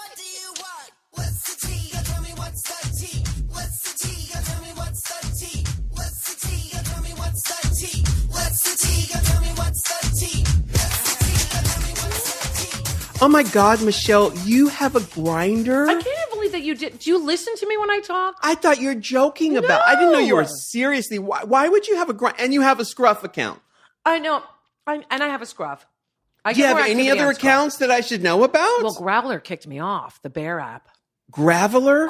What do you want? What's the tea? Tell me what's the tea? What's the tea? Tell me what's the tea? What's the tea? Tell me what's the tea? What's the tea? Tell me what's the tea? What's the tea? Tell me what's the tea? Oh my God, Michelle, you have a Grindr? I can't believe that you did. Do you listen to me when I talk? I thought you were joking about. I didn't know you were seriously. Why would you have a Grindr? And you have a Scruff account. I know. And I have a Scruff. Do you have any other accounts that I should know about? Well, Growler kicked me off, the Bear app. Graveler?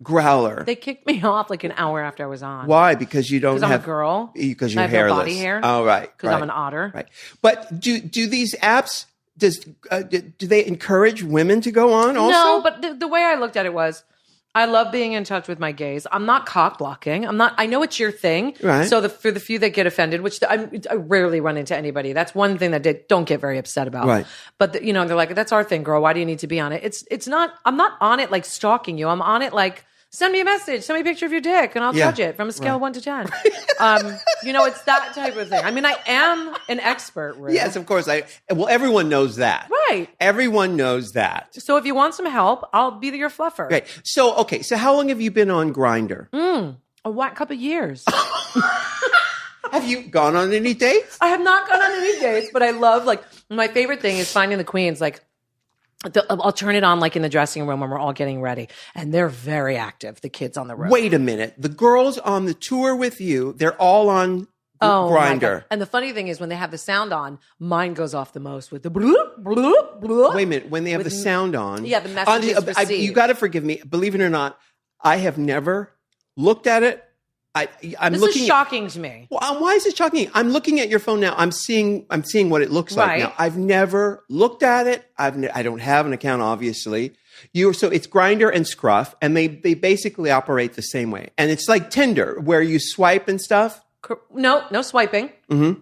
Growler. They kicked me off like an hour after I was on. Why? Because you don't have... Because I'm a girl. Because you're I have hairless. No body hair. Oh, right. Because I'm an otter. Right. But do these apps, do they encourage women to go on also? No, but the way I looked at it was, I love being in touch with my gays. I'm not cock blocking. I know it's your thing. Right. So for the few that get offended, which I rarely run into anybody. That's one thing that they don't get very upset about. Right. But they're like, that's our thing, girl. Why do you need to be on it? It's not, I'm not on it like stalking you. I'm on it like, send me a message, send me a picture of your dick, and I'll judge it from a scale of 1 to 10. It's that type of thing. I mean, I am an expert, Ru. Yes, of course. Everyone knows that. Right. Everyone knows that. So if you want some help, I'll be your fluffer. Right. So how long have you been on Grindr? A couple years. Have you gone on any dates? I have not gone on any dates, but I love, my favorite thing is finding the queens, I'll turn it on in the dressing room when we're all getting ready. And they're very active, the kids on the road. Wait a minute. The girls on the tour with you, they're all on Grindr. And the funny thing is when they have the sound on, mine goes off the most with the bloop, bloop, bloop. Wait a minute. When they have the sound on. Yeah, the message is received. You got to forgive me. Believe it or not, I have never looked at it. This is shocking to me. Well, why is it shocking? I'm looking at your phone now. I'm seeing what it looks like now. I've never looked at it. I don't have an account, obviously. So it's Grindr and Scruff, and they basically operate the same way. And it's like Tinder, where you swipe and stuff. No swiping. Mm-hmm.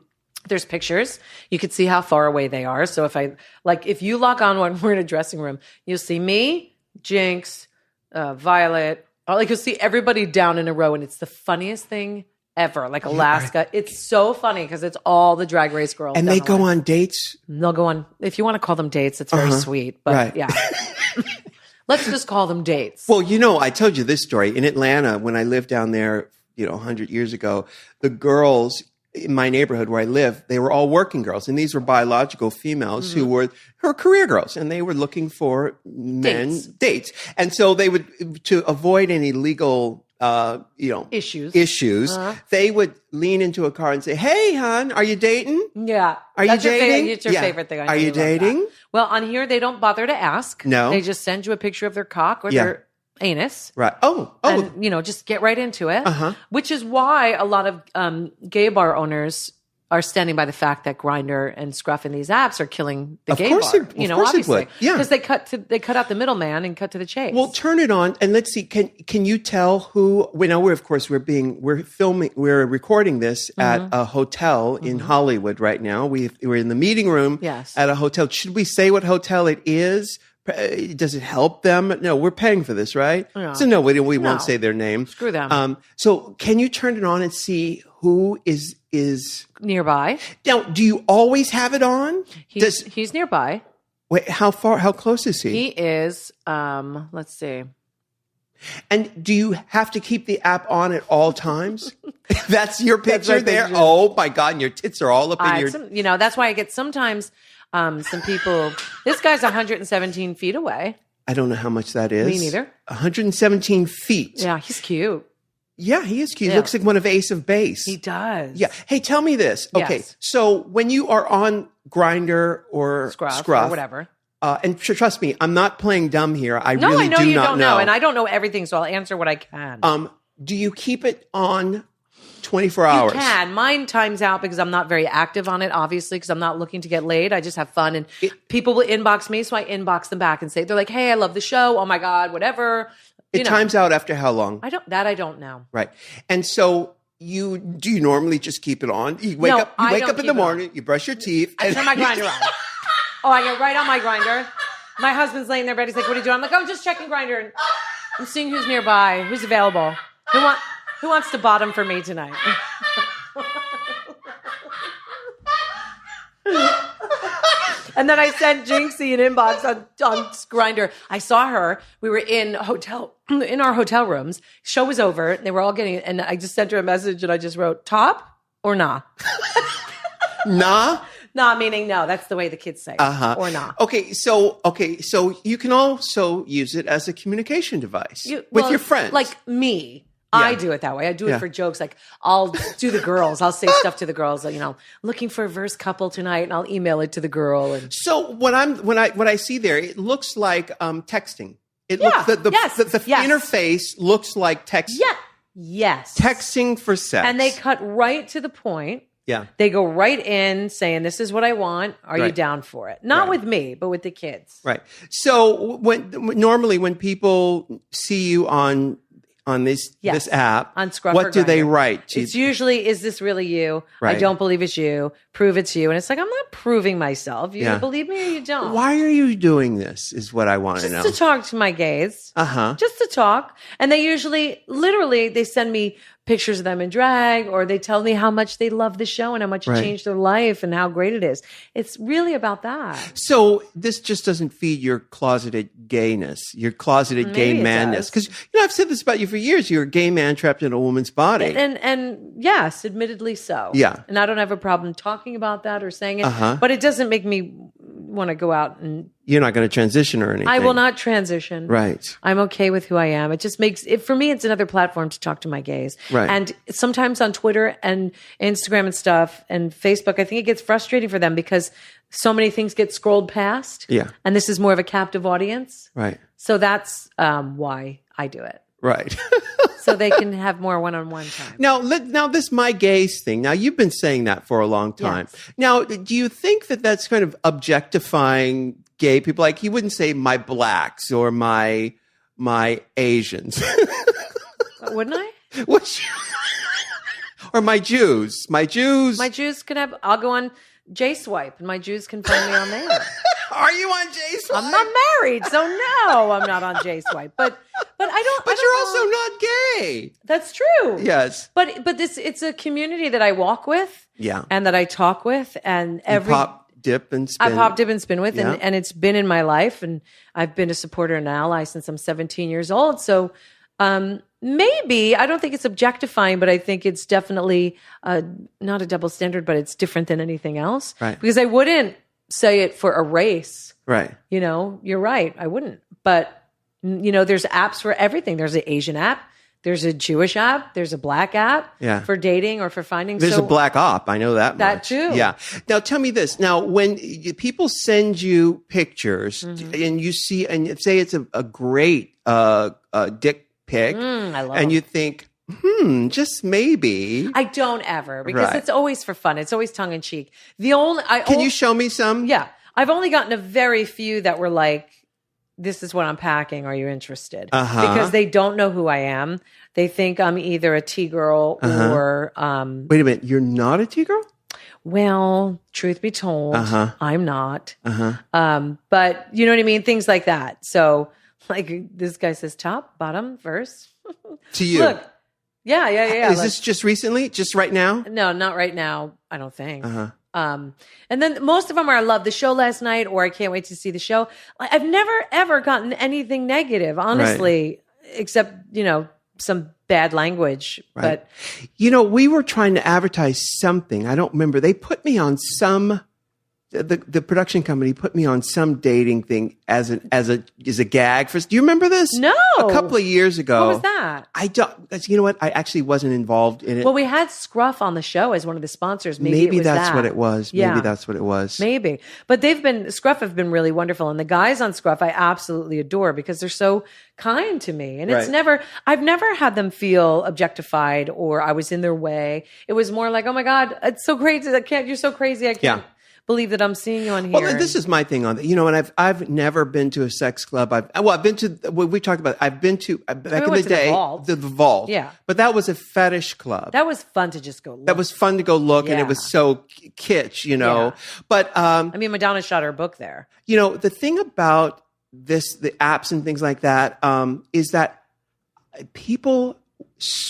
There's pictures. You could see how far away they are. So if you log on when we're in a dressing room, you'll see me, Jinx, Violet. You'll see everybody down in a row, and it's the funniest thing ever. Alaska. It's so funny because it's all the Drag Race girls. And they go on dates? They'll go on, if you want to call them dates, it's very sweet. But yeah. Let's just call them dates. Well, I told you this story. In Atlanta, when I lived down there, 100 years ago, the girls in my neighborhood where I live, they were all working girls. And these were biological females who were career girls. And they were looking for dates. And so they would, to avoid any legal, issues, they would lean into a car and say, "Hey, hon, are you dating? Yeah. Are you dating? It's your favorite thing. Are you dating? Well, on here, they don't bother to ask. No. They just send you a picture of their cock or their anus. Right. Oh. And, just get right into it. Which is why a lot of gay bar owners are standing by the fact that Grindr and Scruff and these apps are killing the gay bar. Of course it would. Yeah. Because they cut out the middleman and cut to the chase. Well, turn it on and let's see. Can you tell who? We're recording this at a hotel in Hollywood right now. We're in the meeting room at a hotel. Should we say what hotel it is? Does it help them? No, we're paying for this, right? Yeah. So no, we won't say their name. Screw them. So can you turn it on and see who is nearby? Now, do you always have it on? He's nearby. Wait, how close is he? He is, let's see. And do you have to keep the app on at all times? That's your picture there? Oh my God, and your tits are all up in your... that's why I get sometimes... some people, this guy's 117 feet away. I don't know how much that is. Me neither. 117 feet. Yeah, he's cute. Yeah, he is cute. He looks like one of Ace of Base. He does. Yeah. Hey, tell me this. Okay, so when you are on Grindr or Scruff or whatever. And trust me, I'm not playing dumb here. I know do you not don't know. And I don't know everything, so I'll answer what I can. Do you keep it on 24 hours? You can. Mine times out because I'm not very active on it, obviously, because I'm not looking to get laid. I just have fun. And people will inbox me, so I inbox them back and say, they're like, "Hey, I love the show. Oh my God, whatever." It times out after how long? I don't know. Right. And so do you normally just keep it on? You wake up in the morning, you brush your teeth. I turn my Grindr on. Oh, I get right on my Grindr. My husband's laying there, but he's like, "What are you doing?" I'm like, "I'm just checking Grindr and I'm seeing who's nearby, who's available. Who wants to bottom for me tonight?" And then I sent Jinxie an inbox on Grindr. I saw her. We were in our hotel rooms. Show was over. They were all getting it. And I just sent her a message and I just wrote, top or nah? Nah? Nah, meaning no. That's the way the kids say it. Or nah. Okay, so you can also use it as a communication device with your friends. Like me. I do it that way. I do it for jokes. Like I'll do the girls. I'll say stuff to the girls. Like, looking for a verse couple tonight, and I'll email it to the girl. And so when I see there, it looks like texting. It looks the interface looks like text. Yeah. Yes. Texting for sex. And they cut right to the point. Yeah. They go right in saying, this is what I want. Are you down for it? Not with me, but with the kids. Right. So normally when people see you on this app, on Scruff what or do they Grindr. write? It's usually, is this really you? Right. I don't believe it's you. Prove it's you. And it's like, I'm not proving myself. You believe me or you don't. Why are you doing this is what I want to know. Just to talk to my gays. Just to talk. And they usually, literally, they send me pictures of them in drag, or they tell me how much they love the show and how much it changed their life and how great it is. It's really about that. So this just doesn't feed your closeted gayness, your closeted gay manness. Because I've said this about you for years. You're a gay man trapped in a woman's body. And yes, admittedly so. Yeah. And I don't have a problem talking about that or saying it, but it doesn't make me want to go out and... You're not going to transition or anything. I will not transition. Right. I'm okay with who I am. It just makes it, for me, it's another platform to talk to my gays. Right. And sometimes on Twitter and Instagram and stuff and Facebook, I think it gets frustrating for them because so many things get scrolled past. Yeah. And this is more of a captive audience. Right. So that's why I do it. Right. So they can have more one-on-one time. Now this my gays thing. Now you've been saying that for a long time. Yes. Now, do you think that that's kind of objectifying gay people? Like you wouldn't say my blacks or my Asians. Wouldn't I? Or my Jews. My Jews. My Jews can have, I'll go on J-Swipe and my Jews can find me on there. Are you on J-Swipe? I'm not married, so no, I'm not on J-Swipe. But I don't. But you're also not gay. That's true. Yes. But it's a community that I walk with. Yeah. And that I talk with, and every pop, dip, and spin. I pop, dip, and spin with, Yeah. and it's been in my life, and I've been a supporter and ally since I'm 17 years old. So maybe I don't think it's objectifying, but I think it's definitely not a double standard, but it's different than anything else. Right. Because I wouldn't say it for a race. Right. You're right. I wouldn't. But, there's apps for everything. There's an Asian app. There's a Jewish app. There's a black app for dating or for finding. There's a black op. I know that That much. too. Yeah. Now tell me this. Now, when people send you pictures and you see, and say it's a great dick pic, I love and them. you think, just maybe. I don't ever, because Right. it's always for fun. It's always tongue in cheek. Can you show me some? Yeah. I've only gotten a very few that were like, this is what I'm packing. Are you interested? Because they don't know who I am. They think I'm either a T-girl or, Wait a minute. You're not a T-girl? well, truth be told, I'm not. But you know what I mean? Things like that. So like this guy says top, bottom, verse. To you. Look. Yeah. Is this just recently? Just right now? No, not right now. I don't think. And then most of them are, I love the show last night, or I can't wait to see the show. I've never ever gotten anything negative, honestly, except, some bad language. Right. But we were trying to advertise something. I don't remember. They put me on some. The production company put me on some dating thing as a gag for. Do you remember this? No. A couple of years ago. What was that? I don't. You know what? I actually wasn't involved in it. Well, we had Scruff on the show as one of the sponsors. Maybe it was that's what it was. Yeah. Maybe that's what it was. Maybe. But Scruff have been really wonderful. And the guys on Scruff I absolutely adore because they're so kind to me. And I've never had them feel objectified or I was in their way. It was more like, oh my God, it's so crazy. You're so crazy. I can't believe that I'm seeing you on here. Well, this is my thing on that. And I've never been to a sex club. I've been to what we talked about. I've been to back in the day the Vault. Yeah. But that was a fetish club. That was fun to just go look. That was fun to go look, and Yeah. it was so kitsch, Yeah. But Madonna shot her book there. the thing about the apps and things like that, is that people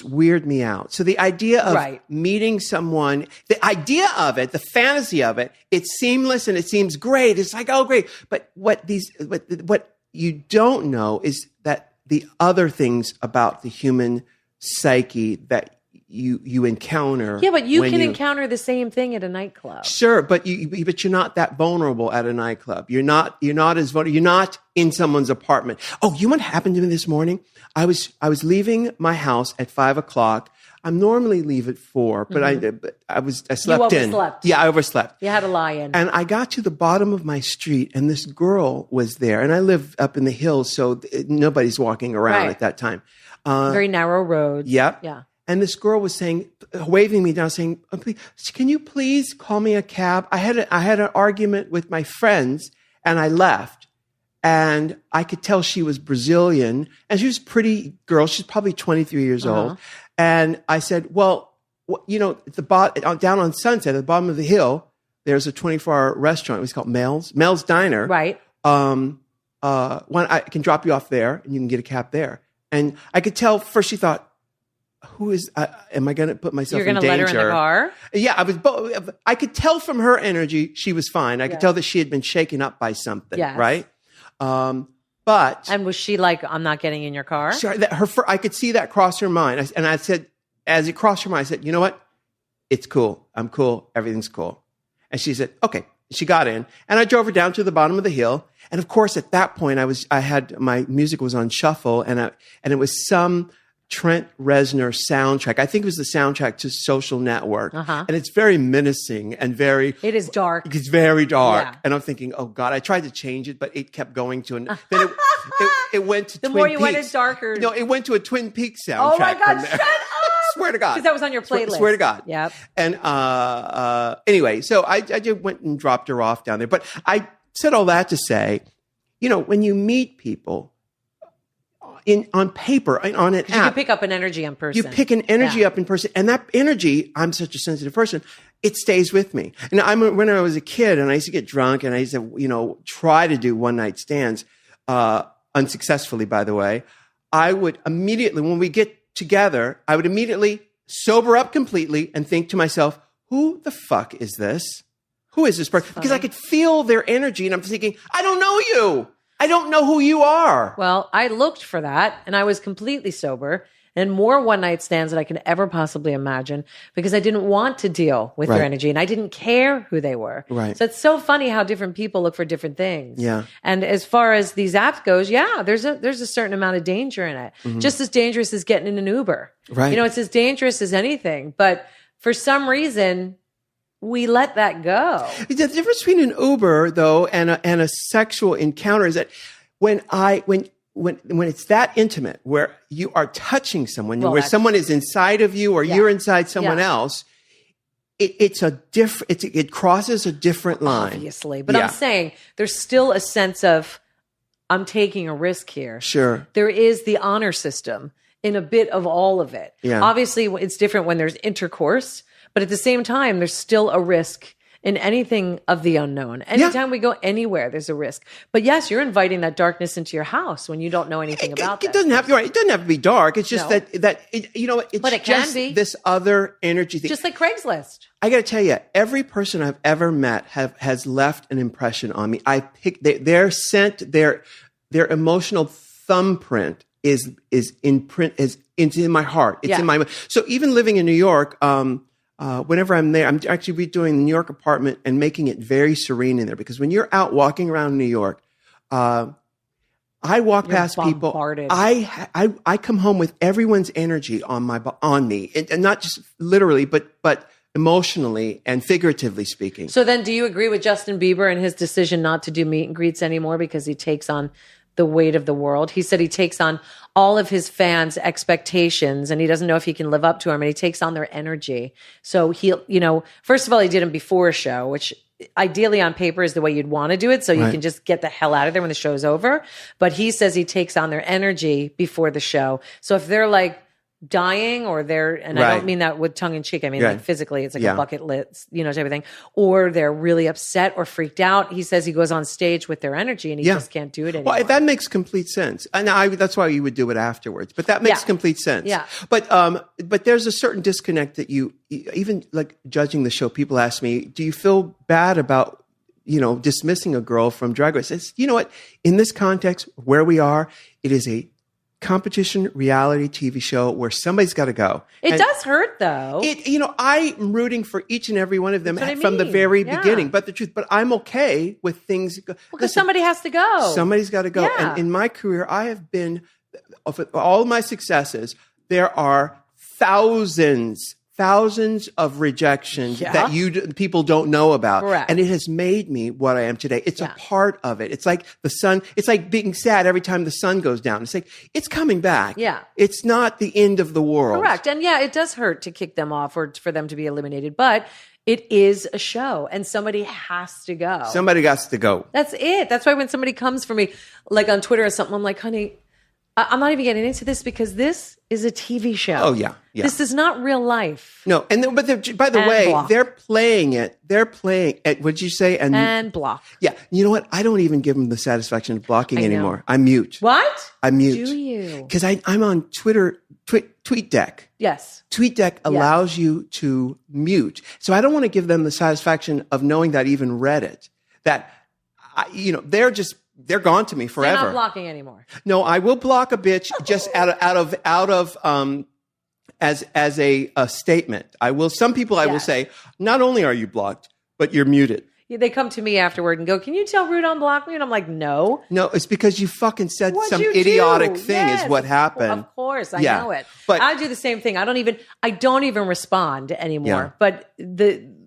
weird me out. So the idea of Right. meeting someone, the idea of it, the fantasy of it, it's seamless and it seems great. It's like, oh, great. But what you don't know is that the other things about the human psyche that you encounter. Yeah, but you when can encounter the same thing at a nightclub. Sure, but you're not that vulnerable at a nightclub. You're not as vulnerable. You're not in someone's apartment. Oh, you know what happened to me this morning? I was leaving my house at 5:00. I normally leave at 4, but I slept in. overslept. Yeah, I overslept. You had to lie in. And I got to the bottom of my street, and this girl was there. And I live up in the hills, so nobody's walking around Right. at that time. Very narrow roads. Yep. Yeah. And this girl was waving me down, saying, "Oh, please, can you please call me a cab? I had an argument with my friends, and I left." And I could tell she was Brazilian, and she was a pretty girl. She's probably 23 years old. And I said, "Well, at the down on Sunset, at the bottom of the hill, there's a 24-hour restaurant. It was called Mel's Diner. Right. I can drop you off there, and you can get a cab there." And I could tell first she thought, "Who is? Am I going to put myself You're in going to let danger?" her in the car? Yeah, I could tell from her energy she was fine. I could tell that she had been shaken up by something, Yes. right? But And was she like, I'm not getting in your car? sorry, I could see that cross her mind, and I said, as it crossed her mind, I said, "You know what? It's cool. I'm cool. Everything's cool." And she said, "Okay." She got in, and I drove her down to the bottom of the hill. And of course, at that point, I had my music was on shuffle, and it was some Trent Reznor soundtrack. I think it was the soundtrack to Social Network. And it's very menacing and It is dark. it's very dark. Yeah. And I'm thinking, oh God, I tried to change it, but it kept going to then it went to The Twin more you Peaks. went, it's darker. No, it went to a Twin Peaks soundtrack. Oh my God, from there. shut up! Swear to God. Because that was on your playlist. Swear to God. Yep. And anyway, so I just went and dropped her off down there. But I said all that to say, when you meet people on paper, on an You app, can pick up an energy on person. you pick an energy up in person, and that energy, I'm such a sensitive person, it stays with me. And when I was a kid and I used to get drunk and I used to, try to do one night stands, unsuccessfully, by the way, I would immediately, when we get together, I would immediately sober up completely and think to myself, who the fuck is this? Who is this person? Because I could feel their energy and I'm thinking, I don't know you. I don't know who you are. Well, I looked for that and I was completely sober and more one night stands than I could ever possibly imagine because I didn't want to deal with their Right. energy and I didn't care who they were. Right. So it's so funny how different people look for different things. Yeah. And as far as these apps goes, there's a certain amount of danger in it. Just as dangerous as getting in an Uber. Right. It's as dangerous as anything. But for some reason, we let that go. The difference between an Uber, though, and a sexual encounter is that when it's that intimate, where you are touching someone, Well, where that's- someone is inside of you, or you're inside someone Yeah. else, it crosses a different line. Obviously. But Yeah. I'm saying there's still a sense of I'm taking a risk here. Sure. There is the honor system in a bit of all of it. Yeah. Obviously, it's different when there's intercourse, but at the same time, there's still a risk in anything of the unknown. Anytime we go anywhere, there's a risk. But yes, you're inviting that darkness into your house when you don't know anything about It that. doesn't have. You're right. It doesn't have to be dark. It's just No. that it's But it can just be. this other energy thing. Just like Craigslist. I got to tell you, every person I've ever met has left an impression on me. I picked their scent, their emotional thumbprint is in my heart. It's in my. So even living in New York, whenever I'm there, I'm actually redoing the New York apartment and making it very serene in there because when you're out walking around New York, I walk past people. bombarded. I come home with everyone's energy on me, and not just literally, but emotionally and figuratively speaking. So then do you agree with Justin Bieber and his decision not to do meet and greets anymore because he takes on the weight of the world? He said he takes on all of his fans' expectations and he doesn't know if he can live up to them and he takes on their energy. So he'll, first of all, he did them before a show, which ideally on paper is the way you'd want to do it. So you can just get the hell out of there when the show's over. But he says he takes on their energy before the show. So if they're like dying, or and I Right. don't mean that with tongue in cheek. I mean, Yeah. like physically, it's like Yeah. a bucket list, type of thing, or they're really upset or freaked out. He says he goes on stage with their energy and he Yeah. just can't do it anymore. Well, that makes complete sense. And that's why you would do it afterwards. But that makes Yeah. complete sense. Yeah. But there's a certain disconnect that even like judging the show, people ask me, do you feel bad about, dismissing a girl from Drag Race? It's, you know what? In this context, where we are, it is a competition reality TV show where somebody's got to go. It does hurt though. I'm rooting for each and every one of them That's what I from the mean. very Yeah. beginning. But I'm okay with things. Because Listen, somebody has to go. somebody's got to go. Yeah. And in my career, I have been, of all my successes, there are thousands of rejections Yeah. that people don't know about. Correct. And it has made me what I am today. It's a part of it. It's like the sun. It's like being sad every time the sun goes down. It's like, it's coming back. Yeah. It's not the end of the world. Correct. And yeah, it does hurt to kick them off or for them to be eliminated, but it is a show and somebody has to go. Somebody got to go. That's it. That's why when somebody comes for me, like on Twitter or something, I'm like, honey, I'm not even getting into this because this is a TV show. Oh, yeah. Yeah. This is not real life. No, but by the And way, block. they're playing it. They're playing it. What'd you say? And block. Yeah, you know what? I don't even give them the satisfaction of blocking I know. anymore. I mute. What? I mute. Do you? Because I'm on Twitter, TweetDeck. Yes. TweetDeck allows you to mute. So I don't want to give them the satisfaction of knowing that I even read it. That, they're gone to me You're forever. not blocking anymore. No, I will block a bitch just out of as a statement. I will. Some people I will Yes. say, not only are you blocked, but you're muted. They come to me afterward and go, can you tell Rude unblock me? And I'm like, no. No, it's because you fucking said What'd some you idiotic do? thing Yes, is what happened. Of course, I Yeah. know it. But- I do the same thing. I don't even respond anymore. Yeah. But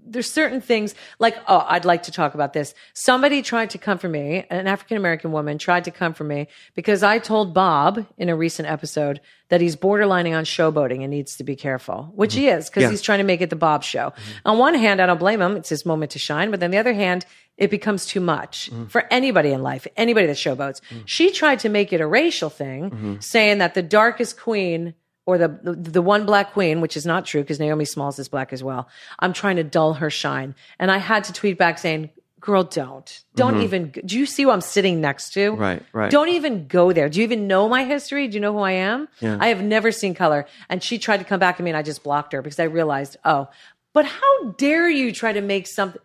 there's certain things like, I'd like to talk about this. Somebody tried to come for me, an African-American woman tried to come for me because I told Bob in a recent episode that he's borderlining on showboating and needs to be careful, which he is because Yeah. he's trying to make it the Bob show. On one hand, I don't blame him. It's his moment to shine. But on the other hand, it becomes too much for anybody in life, anybody that showboats. She tried to make it a racial thing, saying that the darkest queen or the one black queen, which is not true because Naomi Smalls is black as well. I'm trying to dull her shine. And I had to tweet back saying, girl, don't even, do you see who I'm sitting next to? Right. Don't even go there. Do you even know my history? Do you know who I am? Yeah. I have never seen color. And she tried to come back at me and I just blocked her because I realized, but how dare you try to make something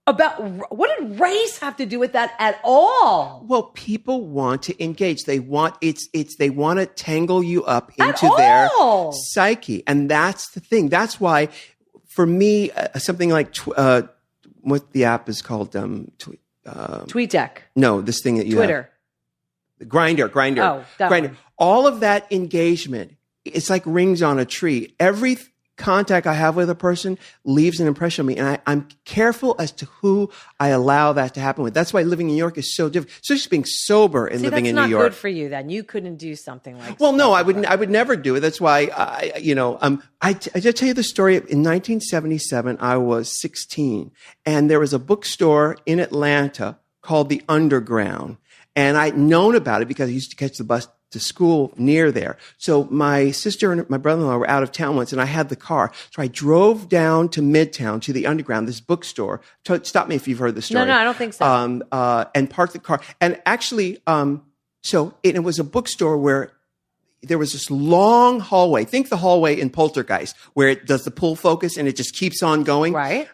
about, what did race have to do with that at all? Well, people want to engage. They want they want to tangle you up At into their all. psyche, and that's the thing. That's why, for me, something like what the app is called, TweetDeck, no, this thing that you Twitter. have, Grindr. Oh, that Grindr. one. All of that engagement, it's like rings on a tree. Every contact I have with a person leaves an impression on me, and I'm careful as to who I allow that to happen with. That's why living in New York is so different. So just being sober and See, living that's in not New York. good for you then. You couldn't do something like Well, no, stuff like I would never do it. That's why I did tell you the story. In 1977, I was 16, and there was a bookstore in Atlanta called the Underground, and I'd known about it because I used to catch the bus to school near there. So my sister and my brother-in-law were out of town once, and I had the car. So I drove down to Midtown to the Underground, this bookstore. Stop me if you've heard the story. No, I don't think so. And parked the car. And actually, so it was a bookstore where there was this long hallway. Think the hallway in Poltergeist, where it does the pull focus and it just keeps on going. Right.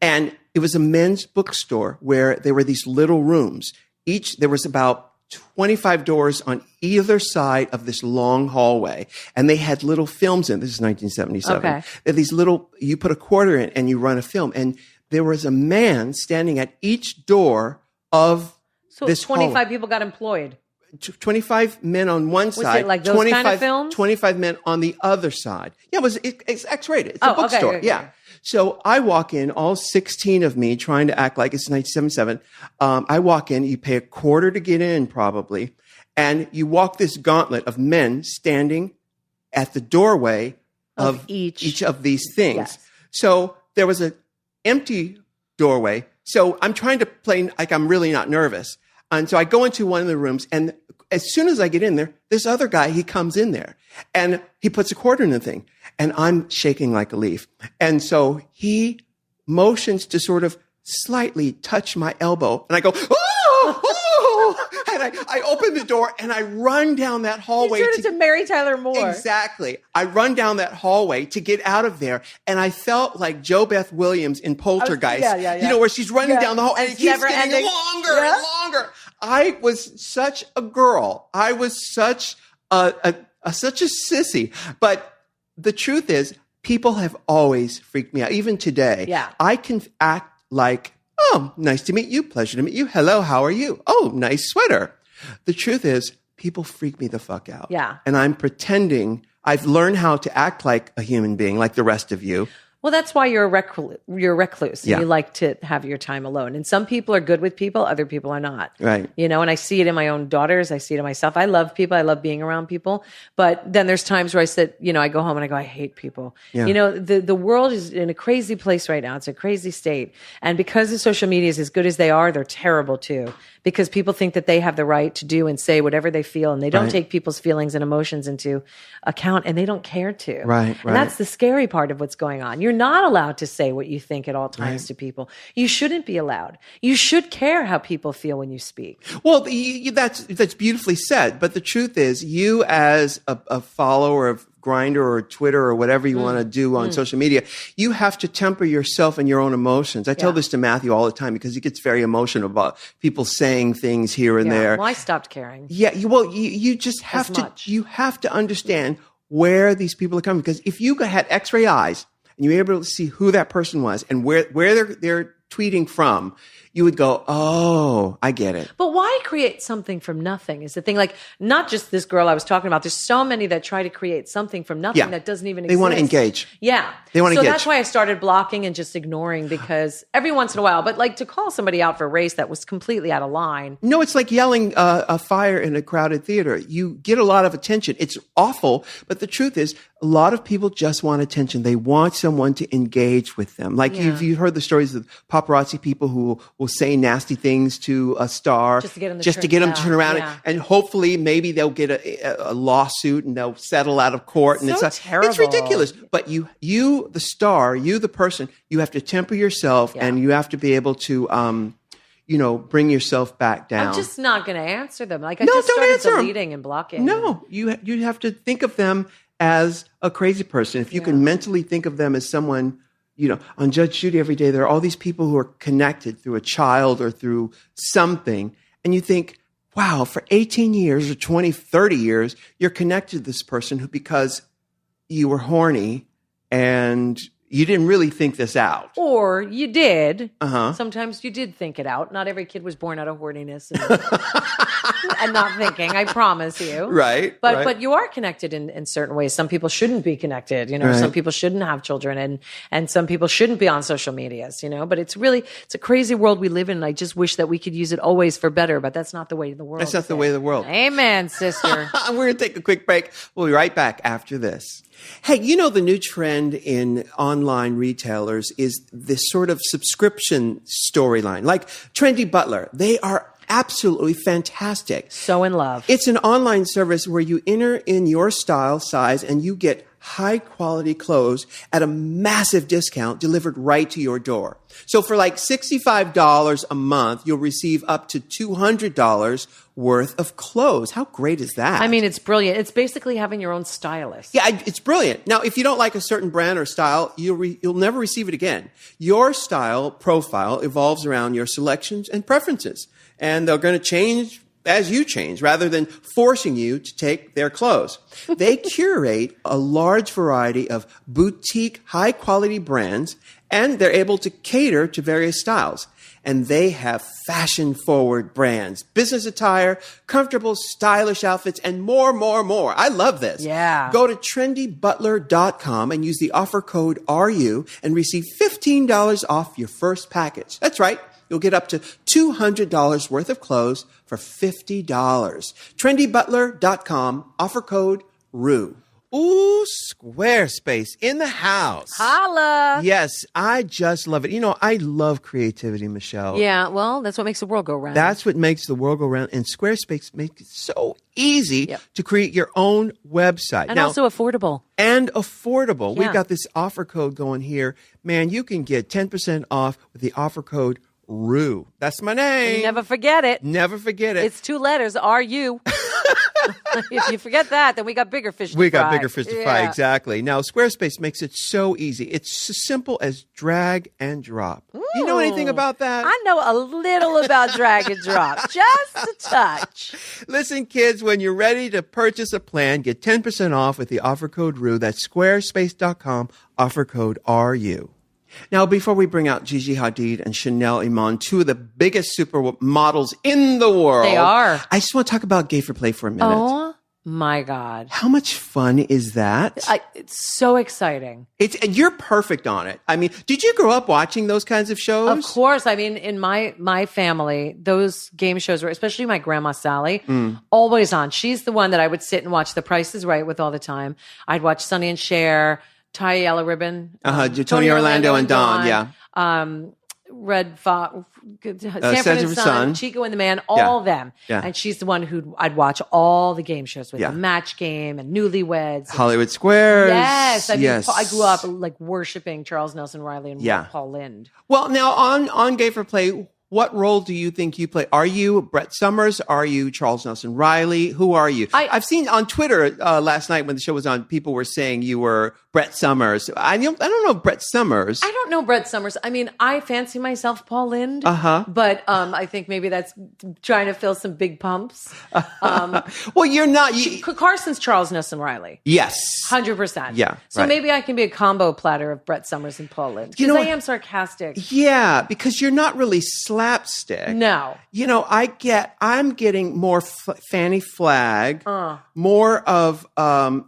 And it was a men's bookstore where there were these little rooms. There was about 25 doors on either side of this long hallway. And they had little films in. This is 1977. Okay. They had these little, you put a quarter in and you run a film. And there was a man standing at each door of So this 25 hallway. people got employed. 25 men on one side. it like those kind of films? 25 men on the other side. Yeah, it's X-rated. It's a Oh, okay, bookstore. okay. Yeah. So I walk in, all 16 of me trying to act like it's 1977. I walk in, you pay a quarter to get in probably, and you walk this gauntlet of men standing at the doorway of each of these things. Yes. So there was an empty doorway. So I'm trying to play like I'm really not nervous. And so I go into one of the rooms, and as soon as I get in there, this other guy, he comes in there and he puts a quarter in the thing and I'm shaking like a leaf. And so he motions to sort of slightly touch my elbow and I go, oh, oh, and I open the door and I run down that hallway. You turned into Mary Tyler Moore. Exactly. I run down that hallway to get out of there. And I felt like Jo Beth Williams in Poltergeist. Yeah. You know, where she's running down the hall and it keeps never getting ending. longer and longer. I was such a girl. I was such such a sissy. But the truth is, people have always freaked me out. Even today, I can act like, oh, nice to meet you. Pleasure to meet you. Hello, how are you? Oh, nice sweater. The truth is, people freak me the fuck out. Yeah. And I'm pretending I've learned how to act like a human being, like the rest of you. Well, that's why you're a recluse. Yeah. You like to have your time alone. And some people are good with people, other people are not. Right. You know, and I see it in my own daughters. I see it in myself. I love people. I love being around people. But then there's times where I sit, you know, I go home and I go, I hate people. Yeah. You know, the world is in a crazy place right now. It's a crazy state. And because the social media is as good as they are, they're terrible too. Because people think that they have the right to do and say whatever they feel, and they don't take people's feelings and emotions into account, and they don't care to. Right. And that's the scary part of what's going on. You're not allowed to say what you think at all times to people. You shouldn't be allowed. You should care how people feel when you speak. Well, that's beautifully said. But the truth is, you as a follower of Grindr or Twitter or whatever you want to do on social media, you have to temper yourself and your own emotions. I tell this to Matthew all the time because he gets very emotional about people saying things here and there. Well, I stopped caring. Yeah. You just have you have to understand where these people are coming. Because if you had X-ray eyes and you were able to see who that person was and where they're tweeting from, you would go, oh, I get it. But why create something from nothing is the thing. Like, not just this girl I was talking about. There's so many that try to create something from nothing that doesn't even exist. They want to engage. Yeah. They want to engage. So that's why I started blocking and just ignoring, because every once in a while, but like to call somebody out for race that was completely out of line. No, it's like yelling a fire in a crowded theater. You get a lot of attention. It's awful, but the truth is, a lot of people just want attention. They want someone to engage with them. Like you've heard the stories of paparazzi people who will say nasty things to a star just to get them to turn around and hopefully maybe they'll get a lawsuit and they'll settle out of court. And so terrible. It's ridiculous. But you, the star, you, the person, you have to temper yourself and you have to be able to, bring yourself back down. I'm just not going to answer them. Like I just started deleting and blocking. No, you have to think of them as a crazy person. If you can mentally think of them as someone, on Judge Judy every day, there are all these people who are connected through a child or through something. And you think, wow, for 18 years or 20, 30 years, you're connected to this person because you were horny and you didn't really think this out. Or you did. Uh-huh. Sometimes you did think it out. Not every kid was born out of horniness and not thinking, I promise you. Right. But you are connected in certain ways. Some people shouldn't be connected. Some people shouldn't have children and some people shouldn't be on social medias, But it's a crazy world we live in. And I just wish that we could use it always for better, but that's not the way of the world. That's not the way of the world. Amen, sister. We're going to take a quick break. We'll be right back after this. Hey, the new trend in online retailers is this sort of subscription storyline. Like Trendy Butler, they are absolutely fantastic. So in love. It's an online service where you enter in your style, size, and you get high quality clothes at a massive discount delivered right to your door. So for like $65 a month, you'll receive up to $200 worth of clothes. How great is that? I mean, it's brilliant. It's basically having your own stylist. Yeah, it's brilliant. Now, if you don't like a certain brand or style, you'll never receive it again. Your style profile evolves around your selections and preferences, and they're going to change as you change, rather than forcing you to take their clothes. They curate a large variety of boutique, high-quality brands, and they're able to cater to various styles. And they have fashion-forward brands, business attire, comfortable, stylish outfits, and more. I love this. Yeah. Go to trendybutler.com and use the offer code RU and receive $15 off your first package. That's right. You'll get up to $200 worth of clothes for $50. Trendybutler.com, offer code RU. Ooh, Squarespace in the house. Holla. Yes, I just love it. You know, I love creativity, Michelle. Yeah, well, that's what makes the world go round. That's what makes the world go round. And Squarespace makes it so easy to create your own website. And also affordable. And affordable. Yeah. We've got this offer code going here. Man, you can get 10% off with the offer code RU. That's my name. Never forget it. Never forget it. It's 2 letters, RU. If you forget that, then we got bigger fish to fry. We got bigger fish to fry, exactly. Now, Squarespace makes it so easy. It's as simple as drag and drop. Ooh. You know anything about that? I know a little about drag and drop. Just a touch. Listen, kids, when you're ready to purchase a plan, get 10% off with the offer code RU. That's squarespace.com, offer code RU. Now, before we bring out Gigi Hadid and Chanel Iman, 2 of the biggest supermodels in the world. They are. I just want to talk about Gay for Play for a minute. Oh, my God. How much fun is that? It's so exciting. And you're perfect on it. I mean, did you grow up watching those kinds of shows? Of course. I mean, in my family, those game shows were, especially my grandma Sally, always on. She's the one that I would sit and watch The Price is Right with all the time. I'd watch Sonny and Cher, Tie Yellow Ribbon, Tony Orlando and Dawn, yeah. Red Fox, Sanford and Son, Son, Chico and the Man, all of them. Yeah. And she's the one who I'd watch all the game shows with, the Match Game and Newlyweds. Hollywood Squares. Yes. I mean, I grew up like worshiping Charles Nelson Riley and Paul Lynde. Well, now on Gay for Play, what role do you think you play? Are you Brett Summers? Are you Charles Nelson Riley? Who are you? I've seen on Twitter last night when the show was on, people were saying you were Brett Summers. I don't know Brett Summers. I don't know Brett Summers. I mean, I fancy myself Paul Lynde. But I think maybe that's trying to fill some big pumps. Well, you're not. Carson's Charles Nelson Riley. Yes. 100%. Yeah. So maybe I can be a combo platter of Brett Summers and Paul Lynde. Because I am sarcastic. Yeah, because you're not really slapstick. No. You know, I'm getting more Fanny Flagg, more of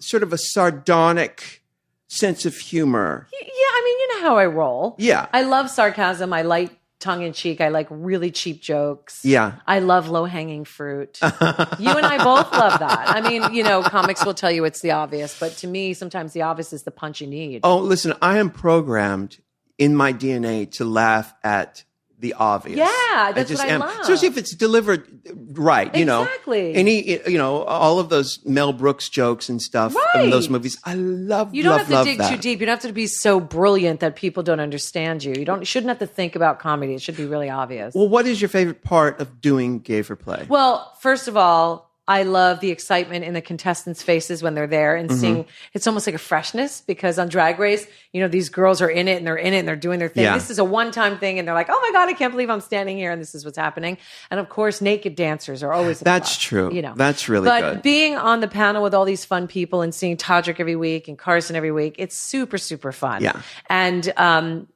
sort of a sardonic sense of humor. Yeah, I mean, you know how I roll. Yeah. I love sarcasm. I like tongue-in-cheek. I like really cheap jokes. Yeah. I love low-hanging fruit. You and I both love that. I mean, you know, comics will tell you it's the obvious, but to me, sometimes the obvious is the punch you need. Oh, listen, I am programmed in my DNA to laugh at the obvious. Yeah, that's what I love. Especially if it's delivered right, you know. Exactly. All of those Mel Brooks jokes and stuff in those movies. I love You don't love, have to dig that. too deep. You don't have to be so brilliant that people don't understand you. You shouldn't have to think about comedy. It should be really obvious. Well, what is your favorite part of doing Gay for Play? Well, first of all, I love the excitement in the contestants' faces when they're there and seeing it's almost like a freshness because on Drag Race, you know, these girls are in it and they're doing their thing. Yeah. This is a one-time thing and they're like, oh my God, I can't believe I'm standing here and this is what's happening. And of course, naked dancers are always That's true. You know. That's really good. But being on the panel with all these fun people and seeing Todrick every week and Carson every week, it's super, super fun. Yeah. And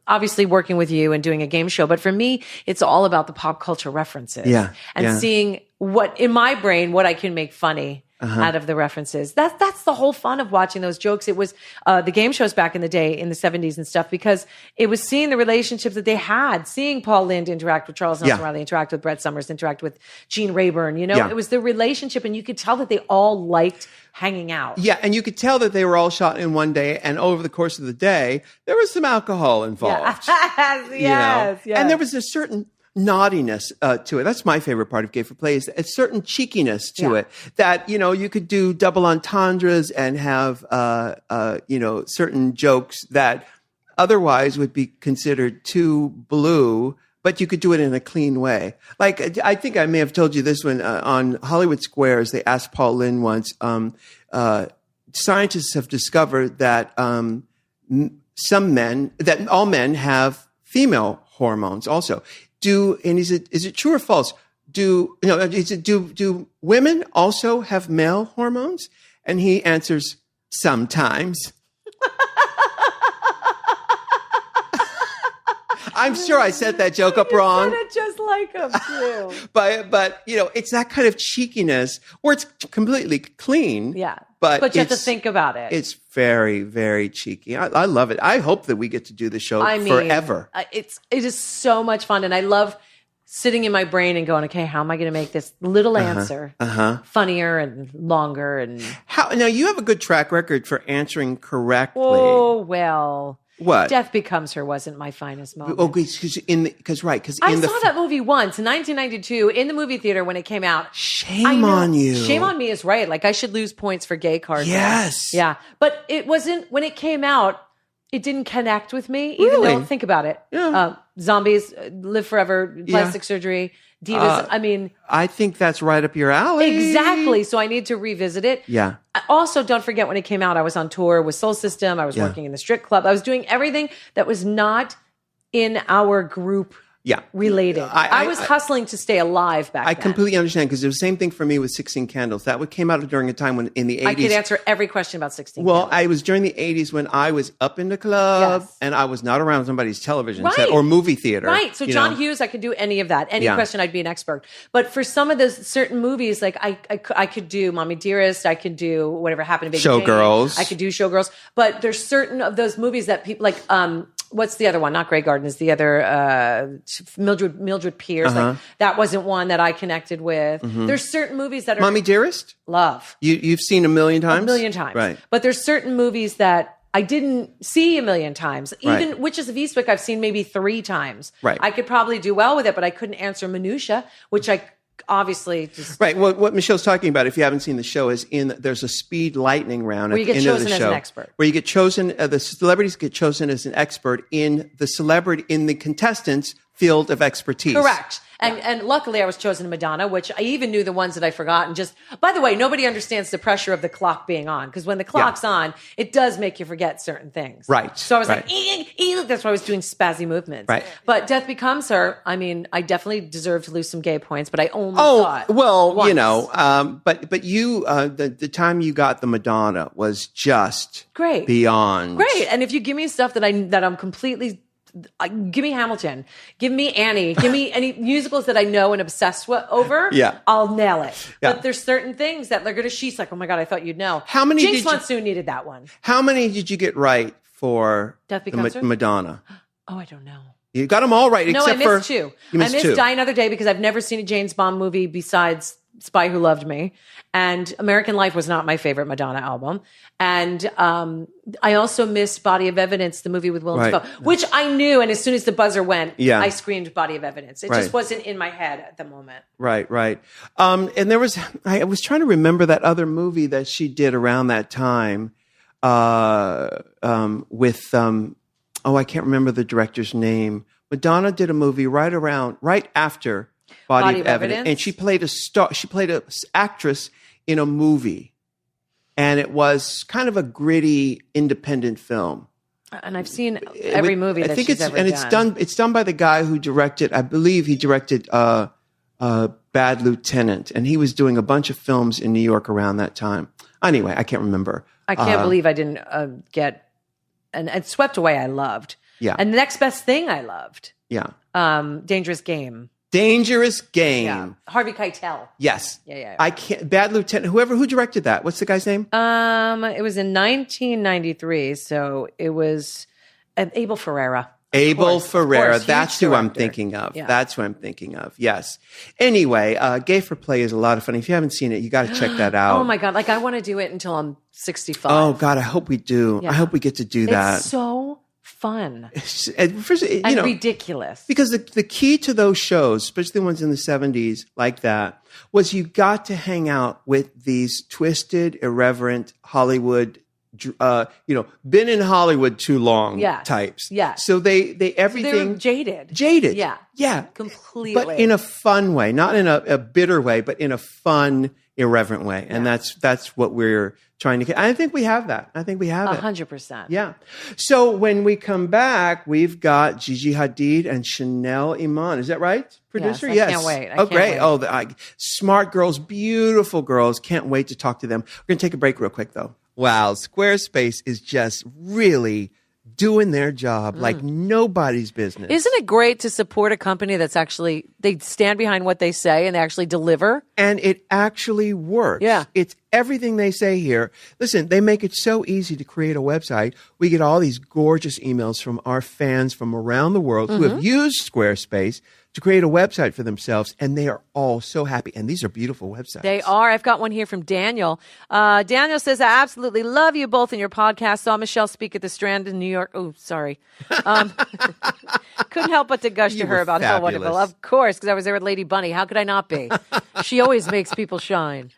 obviously working with you and doing a game show. But for me, it's all about the pop culture references. Yeah. And seeing what in my brain, what I can make funny out of the references. That's the whole fun of watching those jokes. It was the game shows back in the day in the 70s and stuff, because it was seeing the relationships that they had, seeing Paul Lynde interact with Charles Nelson Riley, interact with Brett Summers, interact with Gene Rayburn. You know, it was the relationship, and you could tell that they all liked hanging out. Yeah, and you could tell that they were all shot in one day, and over the course of the day, there was some alcohol involved. Yes. And there was a certain naughtiness to it. That's my favorite part of Gay for Play, is a certain cheekiness to it that, you know, you could do double entendres and have, certain jokes that otherwise would be considered too blue, but you could do it in a clean way. Like, I think I may have told you this one on Hollywood Squares. They asked Paul Lynde once, scientists have discovered that all men have female hormones also. Is it true or false? Do women also have male hormones? And he answers, sometimes. I'm sure I set that joke up wrong. You said it just like him too. But you know, it's that kind of cheekiness where it's completely clean. Yeah. But you have to think about it. It's very, very cheeky. I love it. I hope that we get to do the show forever. It is so much fun. And I love sitting in my brain and going, okay, how am I going to make this little answer funnier and longer? And Now you have a good track record for answering correctly. oh, well. What? Death Becomes Her wasn't my finest moment. Oh, because I saw that movie once in 1992 in the movie theater when it came out. Shame on you. Shame on me is right. Like I should lose points for gay cards. Yes. Yeah. But it wasn't, when it came out, it didn't connect with me. Even Really? though, think about it. Yeah. Zombies, Live Forever, plastic surgery, divas. I mean, I think that's right up your alley. exactly. So I need to revisit it. Yeah. Also, don't forget when it came out, I was on tour with Soul System. I was working in the strip club. I was doing everything that was not in our group Yeah. related. I was hustling to stay alive back then. I completely understand because it was the same thing for me with 16 Candles. That came out during a time when in the 80s. I could answer every question about 16. Well, Candles. I was during the 80s when I was up in the club Yes. and I was not around somebody's television set Right. or movie theater. Right. So you John know? Hughes, I could do any of that. Any Yeah. question, I'd be an expert. But for some of those certain movies, like I could do Mommy Dearest, I could do Whatever Happened to Baby Jane, Showgirls. I could do Showgirls. But there's certain of those movies that people like. What's the other one? Not Grey Garden. Is the other Mildred Pierce? Like, that wasn't one that I connected with. There's certain movies that are Mommy Dearest? love. You've seen a million times? A million times. Right. But there's certain movies that I didn't see a million times. Even Right. Witches of Eastwick, I've seen maybe 3 times. Right. I could probably do well with it, but I couldn't answer minutia, which I obviously just. Right. Well, what Michelle's talking about, if you haven't seen the show, is there's a speed lightning round Where at you the get end of chosen the as show, an expert. where you get chosen. The celebrities get chosen as an expert in the contestants' field of expertise. Correct. And luckily I was chosen to Madonna, which I even knew the ones that I forgot. And just, by the way, nobody understands the pressure of the clock being on. Because when the clock's on, it does make you forget certain things. Right. So I was Right. like, that's why I was doing spazzy movements. Right. But Death Becomes Her, I mean, I definitely deserve to lose some gay points, but I only saw it well, once. you know, but you, the time you got the Madonna was just Great. beyond Great. And if you give me stuff that I'm completely, give me Hamilton, give me Annie, give me any musicals that I know and obsessed over. Yeah. I'll nail it. Yeah. But there's certain things that they're gonna. She's like, oh my god, I thought you'd know. How many Jinx did you- Monsoon needed that one. How many did you get right for Death Becomes Her? Madonna? Oh, I don't know. You got them all right, No, except I for missed 2. You I missed missed 2. Die Another Day because I've never seen a James Bond movie besides Spy Who Loved Me, and American Life was not my favorite Madonna album. And I also missed Body of Evidence, the movie with Willem Right. Dafoe, which I knew. And as soon as the buzzer went, Yeah. I screamed Body of Evidence. It Right. just wasn't in my head at the moment. Right. And there was, I was trying to remember that other movie that she did around that time with, I can't remember the director's name. Madonna did a movie right after Body of Evidence. And she played a actress in a movie. And it was kind of a gritty, independent film. And I've seen every movie that she's ever done. It's done by the guy who directed, I believe he directed Bad Lieutenant, and he was doing a bunch of films in New York around that time. Anyway, I can't remember. I can't believe I didn't get and Swept Away. I loved. Yeah. And The Next Best Thing I loved. Yeah. Dangerous Game. Dangerous Game. Yeah. Harvey Keitel. Yes. Yeah. I can't. Bad Lieutenant. Who directed that? What's the guy's name? It was in 1993, so it was Abel Ferreira. Abel Ferreira. Huge That's who I'm director. thinking of. Yeah. That's who I'm thinking of. Yes. Anyway, Gay for Play is a lot of fun. If you haven't seen it, you got to check that out. Oh my god! Like I want to do it until I'm 65. Oh God, I hope we do. Yeah. I hope we get to do that. It's so fun First, you and know, ridiculous. because the key to those shows, especially the ones in the 70s like that, was you got to hang out with these twisted, irreverent Hollywood, been in Hollywood too long Yes. types. Yeah. So they They everything were jaded. jaded. Yeah. Yeah. Completely. But in a fun way, not in a bitter way, but in a fun, irreverent way. And that's what we're trying to get. I think we have that. I think we have it. 100%. Yeah. So when we come back, we've got Gigi Hadid and Chanel Iman. Is that right, producer? Yes, I can't wait. I Oh, can't great. wait. Oh, smart girls, beautiful girls. Can't wait to talk to them. We're going to take a break real quick, though. Wow. Squarespace is just really doing their job like nobody's business. Isn't it great to support a company that's actually, they stand behind what they say and they actually deliver? And it actually works. Yeah. It's everything they say here. Listen, they make it so easy to create a website. We get all these gorgeous emails from our fans from around the world who have used Squarespace to create a website for themselves, and they are all so happy. And these are beautiful websites. They are. I've got one here from Daniel. Daniel says, I absolutely love you both in your podcast. Saw Michelle speak at the Strand in New York. Oh, sorry. Couldn't help but to gush to her were about how fabulous. wonderful. Of course, because I was there with Lady Bunny. How could I not be? She always makes people shine.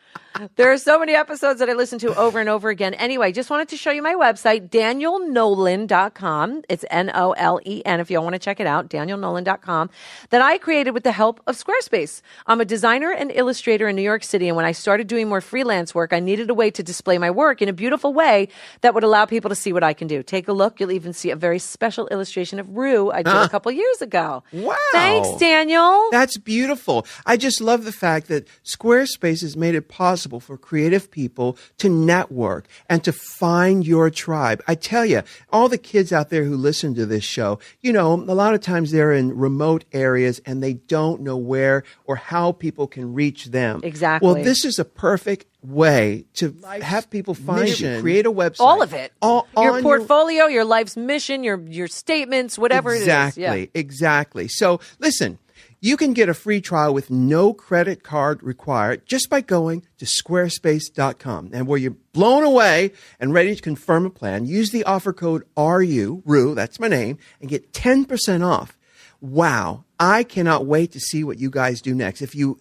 There are so many episodes that I listen to over and over again. Anyway, just wanted to show you my website, danielnolan.com. It's Nolen if you want to check it out, danielnolan.com, that I created with the help of Squarespace. I'm a designer and illustrator in New York City, and when I started doing more freelance work, I needed a way to display my work in a beautiful way that would allow people to see what I can do. Take a look. You'll even see a very special illustration of Rue I did a couple years ago. Wow. Thanks, Daniel. That's beautiful. I just love the fact that Squarespace has made it possible for creative people to network and to find your tribe. I tell you, all the kids out there who listen to this show, you know, a lot of times they're in remote areas and they don't know where or how people can reach them. Exactly. Well, this is a perfect way to have people find you. Create a website. All of it. All, your on portfolio, your life's mission, your statements, whatever it is. Yeah. Exactly. So listen, you can get a free trial with no credit card required just by going to squarespace.com. And where you're blown away and ready to confirm a plan, use the offer code RU, that's my name, and get 10% off. Wow. I cannot wait to see what you guys do next. If you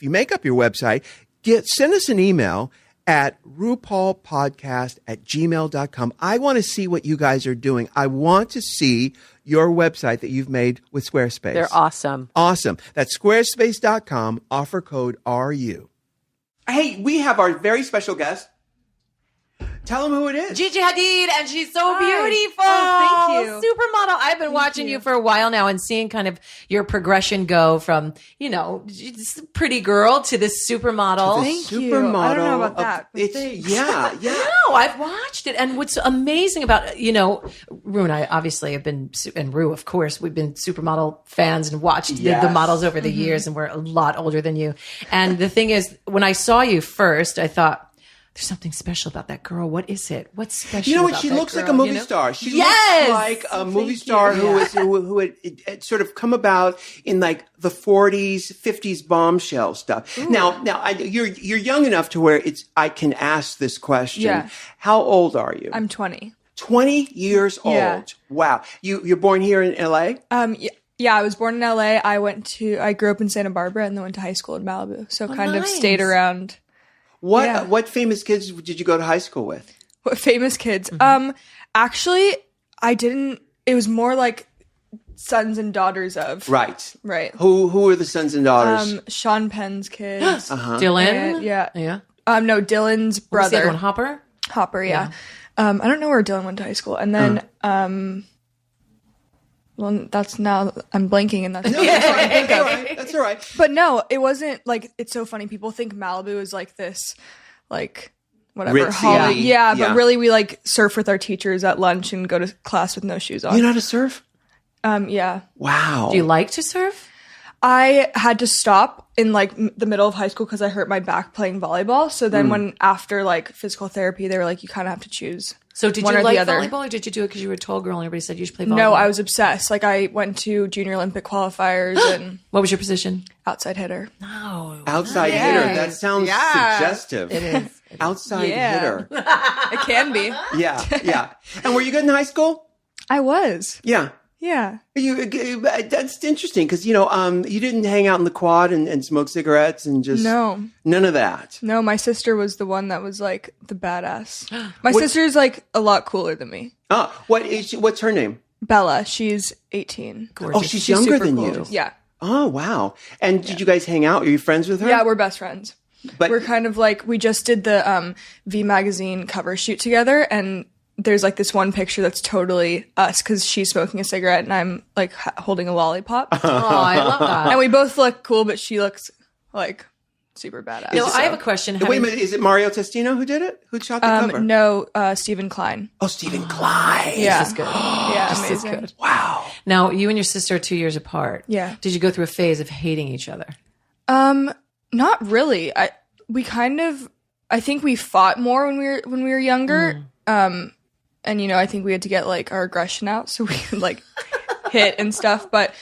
make up your website, send us an email at RuPaulPodcast@gmail.com. I want to see what you guys are doing. I want to see your website that you've made with Squarespace. They're awesome. Awesome. That's squarespace.com, offer code RU. Hey, we have our very special guest. Tell them who it is. Gigi Hadid, and she's so beautiful. Oh, thank you. Supermodel. I've been watching you for a while now and seeing kind of your progression go from, you know, just a pretty girl to this supermodel. Thank you. Supermodel. I don't know about that, but Yeah. No, I've watched it. And what's amazing about, you know, Rue and I obviously have been, and Rue, of course, we've been supermodel fans and watched the models over the years, and we're a lot older than you. And the thing is, when I saw you first, I thought, there's something special about that girl. What is it? What's special? You know what? about She that looks like a girl, movie you know? star. She Yes! looks like a movie star who had sort of come about in like the 40s, 50s bombshell stuff. Ooh. Now, you're young enough to where I can ask this question. Yeah. How old are you? I'm 20. 20 years Yeah. old. Wow. You're born here in LA? Yeah, I was born in LA. I grew up in Santa Barbara and then went to high school in Malibu. So kind of nice. stayed around. What famous kids did you go to high school with? What famous kids? Actually, I didn't. It was more like sons and daughters of. Right. Who are the sons and daughters? Sean Penn's kids. Dylan? And, yeah. No, Dylan's What's the other brother. one, Hopper? Hopper, yeah. I don't know where Dylan went to high school. And then, well, that's now, I'm blanking and that's not what I think of. That's all right. But no, it wasn't like, it's so funny. People think Malibu is like this, like, whatever. Ritzy. Yeah, Yeah. but really we like surf with our teachers at lunch and go to class with no shoes on. You know how to surf? Yeah. Wow. Do you like to surf? I had to stop in like the middle of high school because I hurt my back playing volleyball. So then when after like physical therapy, they were like, you kind of have to choose. So did one you or like the other. volleyball, or did you do it because you were a tall girl and everybody said you should play volleyball? No, I was obsessed. Like I went to Junior Olympic qualifiers and What was your position? outside hitter. Oh, Outside hitter. That sounds suggestive. it is. Outside Yeah. hitter. It can be. Yeah. And were you good in high school? I was. Yeah. Yeah. That's interesting because, you didn't hang out in the quad and smoke cigarettes and just... No. None of that. No, my sister was the one that was like the badass. My sister's like a lot cooler than me. Oh, what's her name? Bella. She's 18. Oh, she's younger super than cool. you. Yeah. Oh, wow. And did you guys hang out? Are you friends with her? Yeah, we're best friends. But We're kind of like, we just did the V magazine cover shoot together, and there's like this one picture that's totally us because she's smoking a cigarette and I'm like holding a lollipop. Oh, I love that. And we both look cool, but she looks like super badass. No, I have a question. Wait a minute. Is it Mario Testino who did it? Who shot the cover? No, Stephen Klein. Oh, Stephen Klein. Yeah. This is good. Yeah, This is amazing. good. Wow. Now, you and your sister are 2 years apart. Yeah. Did you go through a phase of hating each other? Not really. We kind of I think we fought more when we were younger. And I think we had to get like our aggression out so we could like hit and stuff, but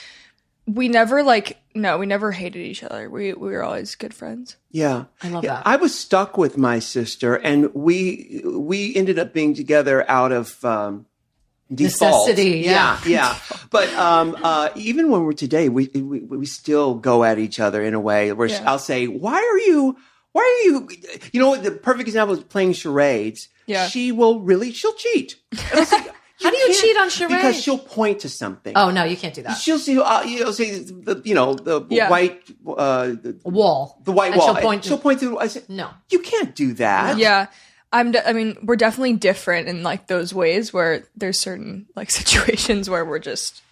we never we never hated each other. We were always good friends. Yeah. I love that. I was stuck with my sister, and we ended up being together out of default. Necessity. Yeah. But even when we're today, we still go at each other in a way where I'll say, why are you, the perfect example is playing charades. Yeah. She'll cheat. And I'll say, How do you cheat on charades? Because she'll point to something. Oh no, you can't do that. She'll see, say the white wall. The white And wall. She'll point to. I said, No. you can't do that. Yeah. We're definitely different in like those ways where there's certain like situations where we're just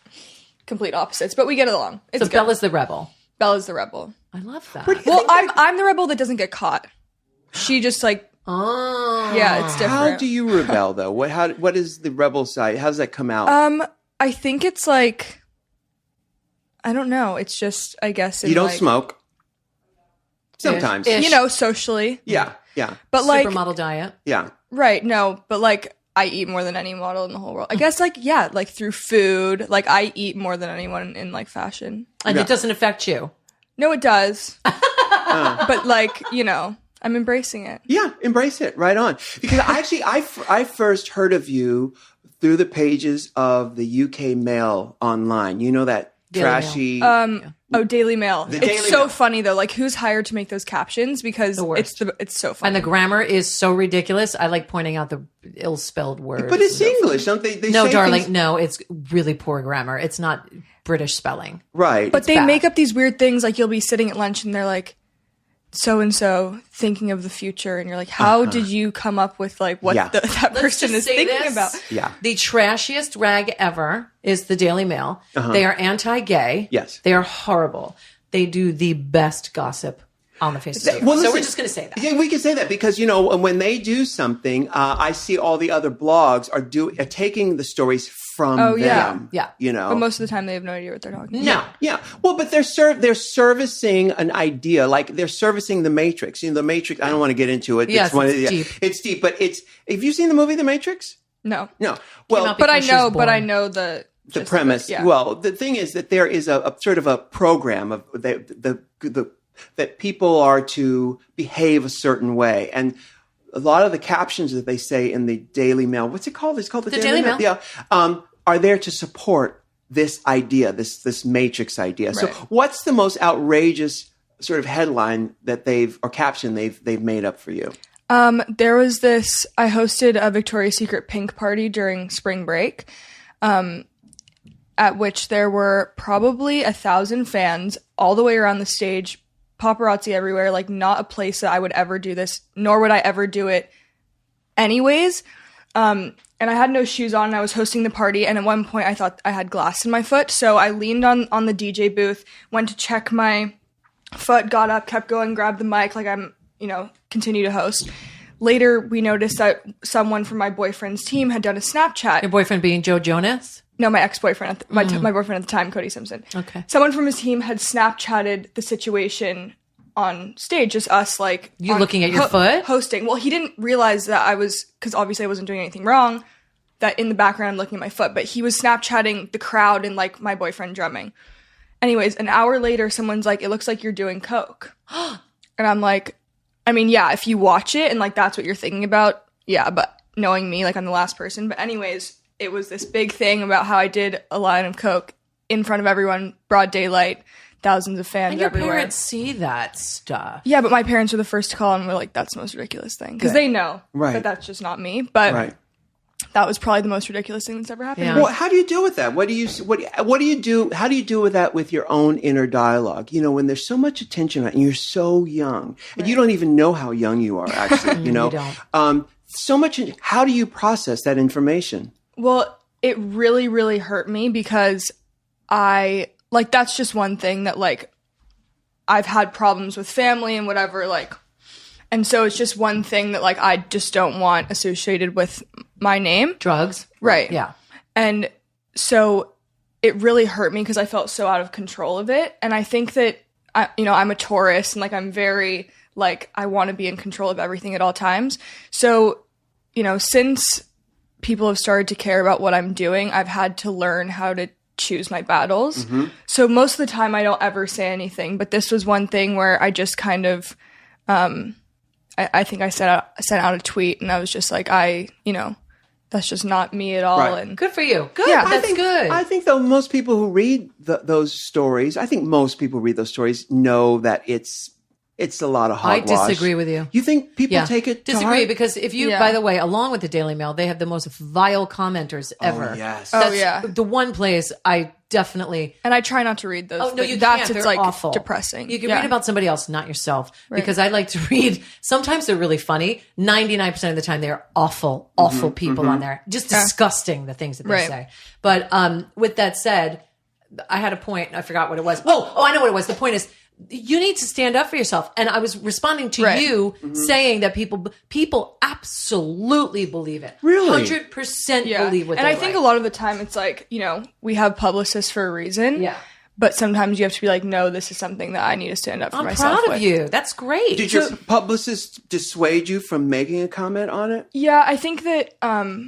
complete opposites, but we get along. It's So good. Bella's the rebel. Bella's the rebel. I love that. Well, I'm the rebel that doesn't get caught. She just like, yeah, it's different. How do you rebel though? What is the rebel side? How does that come out? I think it's like, I don't know. It's just, I guess. You don't smoke. Sometimes. Ish. Socially. Yeah. But like, Supermodel diet. Yeah. right. No, but like, I eat more than any model in the whole world. I guess like, yeah, like through food, like I eat more than anyone in like fashion. And it doesn't affect you. No, it does. But like, I'm embracing it. Yeah, embrace it. Right on. Because I first heard of you through the pages of the UK Mail online. You know that Daily trashy. Daily Mail. The It's Daily so Mail. funny though. Like, who's hired to make those captions? Because worst. it's so funny. And the grammar is so ridiculous. I like pointing out the ill-spelled words. But it's English, don't they? They No, say darling. things- No, it's really poor grammar. It's not British spelling. Right. But they bad. make up these weird things. Like, you'll be sitting at lunch and they're like, so and so thinking of the future, and you're like, how did you come up with like what Yeah. that Let's person just is say thinking this. about? Yeah. The trashiest rag ever is the Daily Mail. They are anti-gay. Yes. They are horrible. They do the best gossip on the face of the earth. Well, So listen, we're just going to say that. Yeah, we can say that because, when they do something, I see all the other blogs are taking the stories from them. Yeah. But most of the time, they have no idea what they're talking No. about. Yeah. Well, but they're servicing an idea, like they're servicing the Matrix. The Matrix, I don't want to get into it. Yes, it's deep. It's deep, but have you seen the movie The Matrix? No. No. Well, out But I Before she was know, born. the the gist of it, premise. yeah. Well, the thing is that there is a sort of a program of that people are to behave a certain way, and a lot of the captions that they say in the Daily Mail, what's it called? It's called the Daily Mail. Yeah, are there to support this idea, this Matrix idea. So, Right. what's the most outrageous sort of headline that caption they've made up for you? There was this, I hosted a Victoria's Secret pink party during spring break, at which there were probably 1,000 fans all the way around the stage, paparazzi everywhere, like not a place that I would ever do this, nor would I ever do it anyways. And I had no shoes on and I was hosting the party. And at one point I thought I had glass in my foot. So I leaned on the DJ booth, went to check my foot, got up, kept going, grabbed the mic like I'm, continue to host. Later, we noticed that someone from my boyfriend's team had done a Snapchat. Your boyfriend being Joe Jonas? No, my ex-boyfriend, my boyfriend at the time, Cody Simpson. Okay. Someone from his team had Snapchatted the situation on stage, just us, like... You looking at your foot? Hosting. Well, he didn't realize that I was... Because obviously I wasn't doing anything wrong, that in the background I'm looking at my foot. But he was Snapchatting the crowd and, like, my boyfriend drumming. Anyways, an hour later, someone's like, it looks like you're doing coke. And I'm like... I mean, yeah, if you watch it and, like, that's what you're thinking about, yeah, but knowing me, like, I'm the last person. But anyways, it was this big thing about how I did a line of coke in front of everyone, broad daylight, thousands of fans And your everywhere. parents see that stuff. Yeah, but my parents were the first to call and were like, that's the most ridiculous thing. Because they know Right. that that's just not me. But Right. that was probably the most ridiculous thing that's ever happened. Yeah. to me. Well, how do you deal with that? What do you do? How do you deal with that with your own inner dialogue? When there's so much attention and you're so young, and you don't even know how young you are. Actually, You don't. So much. How do you process that information? Well, it really, really hurt me because that's just one thing that, like, I've had problems with family and whatever, like, and so it's just one thing that, like, I just don't want associated with my name. Drugs? Right. Yeah. And so it really hurt me because I felt so out of control of it. And I think that, I'm a Taurus and, like, I'm very, like I want to be in control of everything at all times. So, since people have started to care about what I'm doing, I've had to learn how to choose my battles. So most of the time I don't ever say anything, but this was one thing where I just kind of, I think I sent out a tweet and I was just like, that's just not me at all. Right. And Good for you. Good. Yeah. That's good. I think, though, most people who read those stories, I think most people who read those stories know that it's a lot of I hogwash. disagree with you. You think people take it to disagree heart? because if you, by the way, along with the Daily Mail, they have the most vile commenters ever. Oh, yes. Oh, yeah. The one place I definitely. And I try not to read those. Oh no, you that's can't. it's They're like awful. depressing. You can Yeah. read about somebody else, not yourself, because I like to read. Sometimes they're really funny. 99% of the time, they're awful people on there. Just disgusting the things that they say. But with that said, I had a point. I forgot what it was. Oh, I know what it was. The point is, you need to stand up for yourself. And I was responding to you saying that people absolutely believe it. Really? 100% Yeah. believe what and they I think write. a lot of the time it's like, we have publicists for a reason. Yeah. But sometimes you have to be like, no, this is something that I need to stand up for I'm myself proud of with. you. That's great. Did your publicist dissuade you from making a comment on it? Yeah, I think that I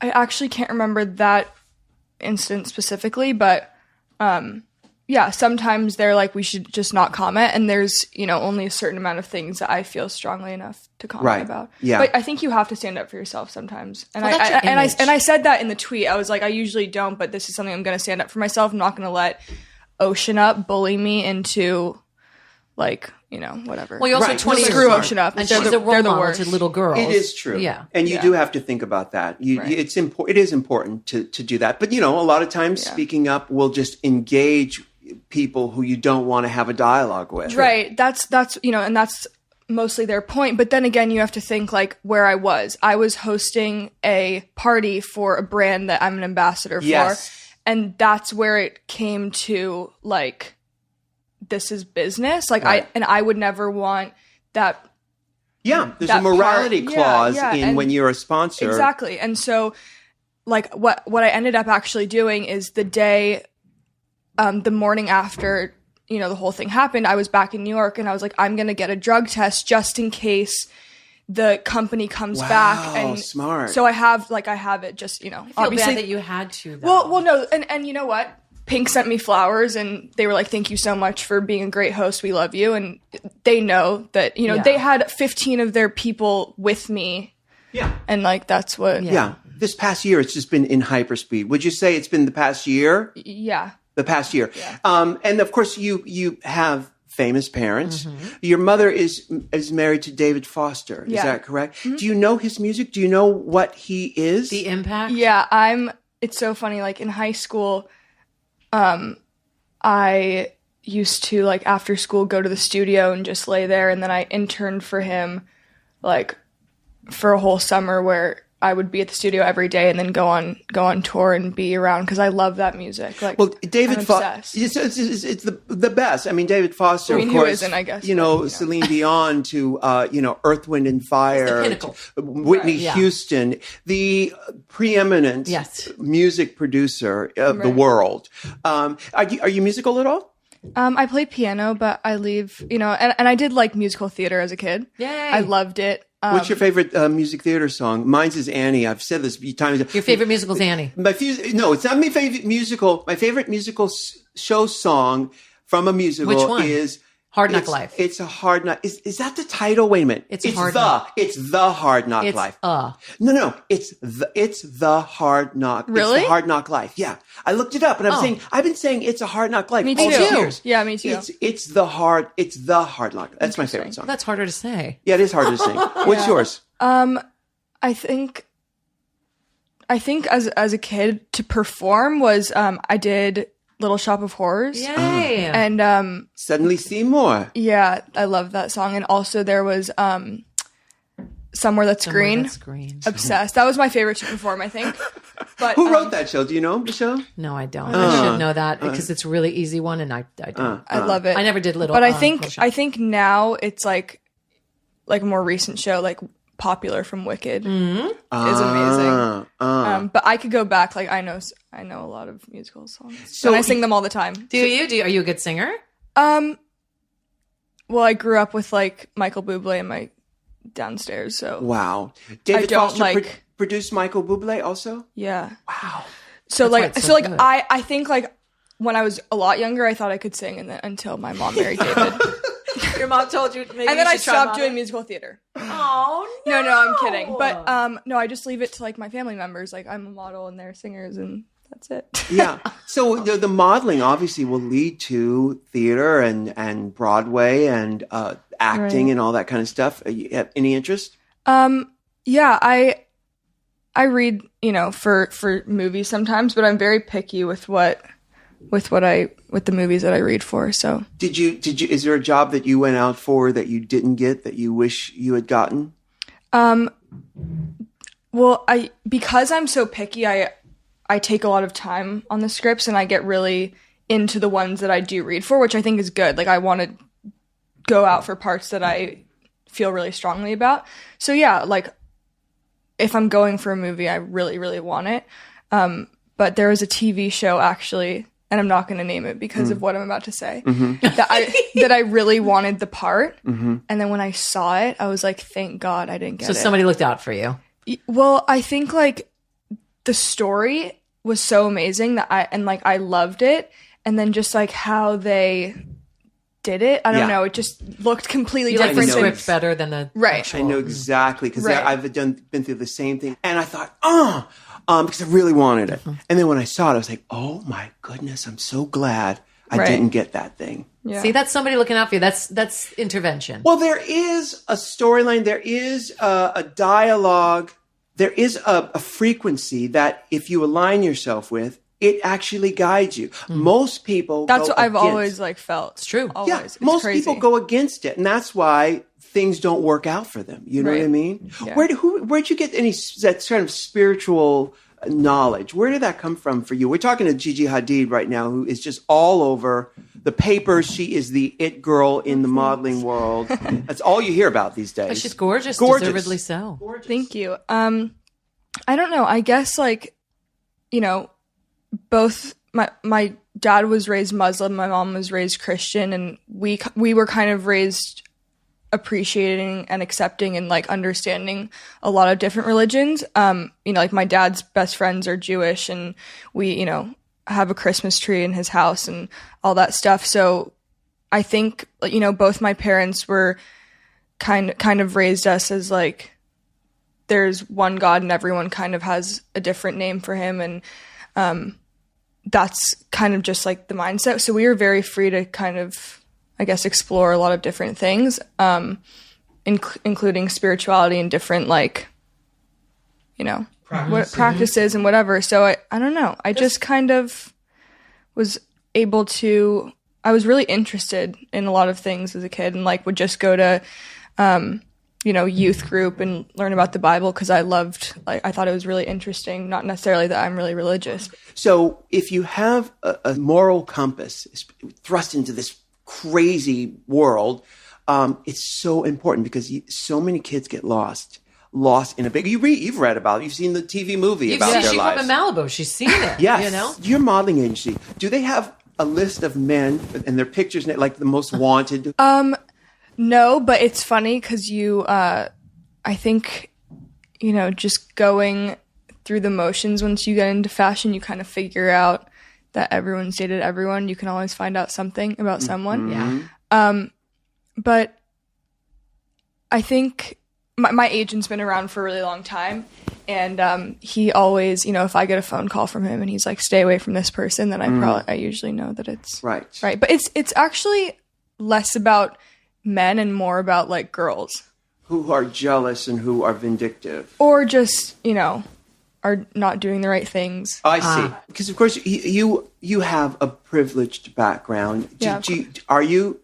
actually can't remember that instance specifically, but yeah, sometimes they're like, we should just not comment, and there's only a certain amount of things that I feel strongly enough to comment about. Yeah. But I think you have to stand up for yourself sometimes, and Well, that's your image. I said that in the tweet. I was like, I usually don't, but this is something I'm going to stand up for myself. I'm not going to let Ocean Up bully me into whatever. Well, you also Right. 20 years Screw old. Ocean Up. And They're she's the- a role they're the model worst. to little girls. It is true. Yeah. And you do have to think about that. It is important to do that. But, a lot of times speaking up will just engage people who you don't want to have a dialogue with. Right. That's and that's mostly their point. But then again, you have to think like where I was. I was hosting a party for a brand that I'm an ambassador Yes. for. And that's where it came to like, this is business. Like Right. I would never want that. Yeah. There's That a morality part- clause yeah, in and when you're a sponsor. Exactly. And so like what I ended up actually doing is the day, the morning after, the whole thing happened, I was back in New York and I was like, I'm going to get a drug test just in case the company comes back. And smart. So I have it just, I feel obviously. bad that you had to, though. well, no. And you know what? Pink sent me flowers and they were like, thank you so much for being a great host. We love you. And they know that, they had 15 of their people with me. Yeah. And like, that's what. Yeah. This past year, it's just been in hyperspeed. Would you say it's been the past year? Yeah. The past year. And of course, you have famous parents. Your mother is married to David Foster. Is that correct? Do you know his music? Do you know what he is? The impact? Yeah, it's so funny. Like in high school, I used to like after school go to the studio and just lay there. And then I interned for him like for a whole summer where I would be at the studio every day and then go on tour and be around because I love that music. Like, Well, David I'm Foster, obsessed. it's the best. I mean, David Foster, I mean, of who course, isn't, I guess, but, Celine Dion to, Earth, Wind and Fire, pinnacle. to Whitney Yeah. Houston, the preeminent Yes. music producer of the world. Are you musical at all? I play piano, but I leave, and I did like musical theater as a kid. Yay. I loved it. What's your favorite music theater song? Mine's is Annie. I've said this a few times. Your favorite musical is Annie. No, it's not my favorite musical. My favorite musical show song from a musical Which one? is Hard Knock Life. It's a Hard Knock. Is that the title? Wait a minute. It's Hard Knock. It's the Hard Knock It's Life. No. It's the Hard Knock. Really? It's the Hard Knock Life. Yeah, I looked it up and I've been saying it's a Hard Knock Life. Me all too. these years. Yeah, me too. It's the Hard Knock. That's my favorite song. That's harder to say. Yeah, it is hard to sing. What's yours? I think as a kid to perform was I did Little Shop of Horrors. Yay. And Suddenly Seymour. yeah, I love that song. And also there was Somewhere That's Green. That's green. Obsessed. That was my favorite to perform, I think. But Who wrote that show? Do you know, Michelle? No, I don't. I should know that because it's a really easy one, and I don't. I love it. I never did Little. But I Little Shop. think now it's like a more recent show, like Popular from Wicked is amazing. But I could go back. Like I know a lot of musical songs. So And I sing them all the time. Do you? Are you a good singer? Well, I grew up with like Michael Bublé in my downstairs, so Wow. David don't Foster produced Michael Bublé also? yeah. Wow. So why like, it's so so like, good. I think like when I was a lot younger, I thought I could sing, and then until my mom married David, Your mom told you maybe and then I stopped doing musical theater. Oh, No, I'm kidding. But no, I just leave it to like my family members. Like I'm a model and they're singers, and that's it. Yeah. So the modeling obviously will lead to theater and Broadway and acting Right. and all that kind of stuff. You have any interest? Yeah, I read, for movies sometimes, but I'm very picky with the movies that I read for. So Did you is there a job that you went out for that you didn't get that you wish you had gotten? well, because I'm so picky, I take a lot of time on the scripts, and I get really into the ones that I do read for, which I think is good. Like I want to go out for parts that I feel really strongly about. So yeah, like if I'm going for a movie, I really, really want it. But there was a TV show actually, and I'm not going to name it because of what I'm about to say, that I really wanted the part. And then when I saw it, I was like, thank God I didn't get So it. somebody looked out for you. Well, I think like the story was so amazing that I loved it, and then just like how they did it, I don't Yeah. know, it just looked completely You like the different. know. script better than the Right. I know exactly because Right. I've been through the same thing, and I thought, because I really wanted it, and then when I saw it, I was like, oh my goodness, I'm so glad I Right. didn't get that thing. Yeah. See, that's somebody looking out for you. That's intervention. Well, there is a storyline, there is a dialogue, there is a frequency that if you align yourself with, it actually guides you. Most people That's go what I've against- always like felt. It's true. Always. Yeah, It's most crazy. people go against it, and that's why things don't work out for them. You know what I Right. mean? Yeah. Where'd you get that kind of spiritual knowledge? Where did that come from for you? We're talking to Gigi Hadid right now, who is just all over the papers. She is the it girl in the modeling world. That's all you hear about these days. But she's gorgeous, Gorgeous. deservedly so. Thank you. I don't know. I guess like, both my dad was raised Muslim, my mom was raised Christian, and we were kind of raised appreciating and accepting and like understanding a lot of different religions. Like my dad's best friends are Jewish, and we, have a Christmas tree in his house and all that stuff. So I think, both my parents were kind of raised us as like, there's one God and everyone kind of has a different name for him. And that's kind of just like the mindset. So we were very free to kind of, I guess, explore a lot of different things, including spirituality and different like, practices and whatever. So I don't know. I just kind of was able to, I was really interested in a lot of things as a kid, and like would just go to, youth group and learn about the Bible because I thought it was really interesting, not necessarily that I'm really religious. So if you have a moral compass thrust into this crazy world, it's so important because so many kids get lost in a big. You've read about it. You've seen the TV movie about their She lives. grew up in Malibu. She's seen it. Yes. Your modeling agency, do they have a list of men and their pictures, like the most wanted? No, but it's funny because I think, just going through the motions, once you get into fashion, you kind of figure out that everyone's dated everyone. You can always find out something about someone. Yeah. But I think my agent's been around for a really long time, and he always, if I get a phone call from him and he's like, stay away from this person, then I usually know that it's Right. But it's actually less about men and more about like girls Who are jealous and who are vindictive. or just, are not doing the right things. I see. Because of course you have a privileged background. Yeah. Do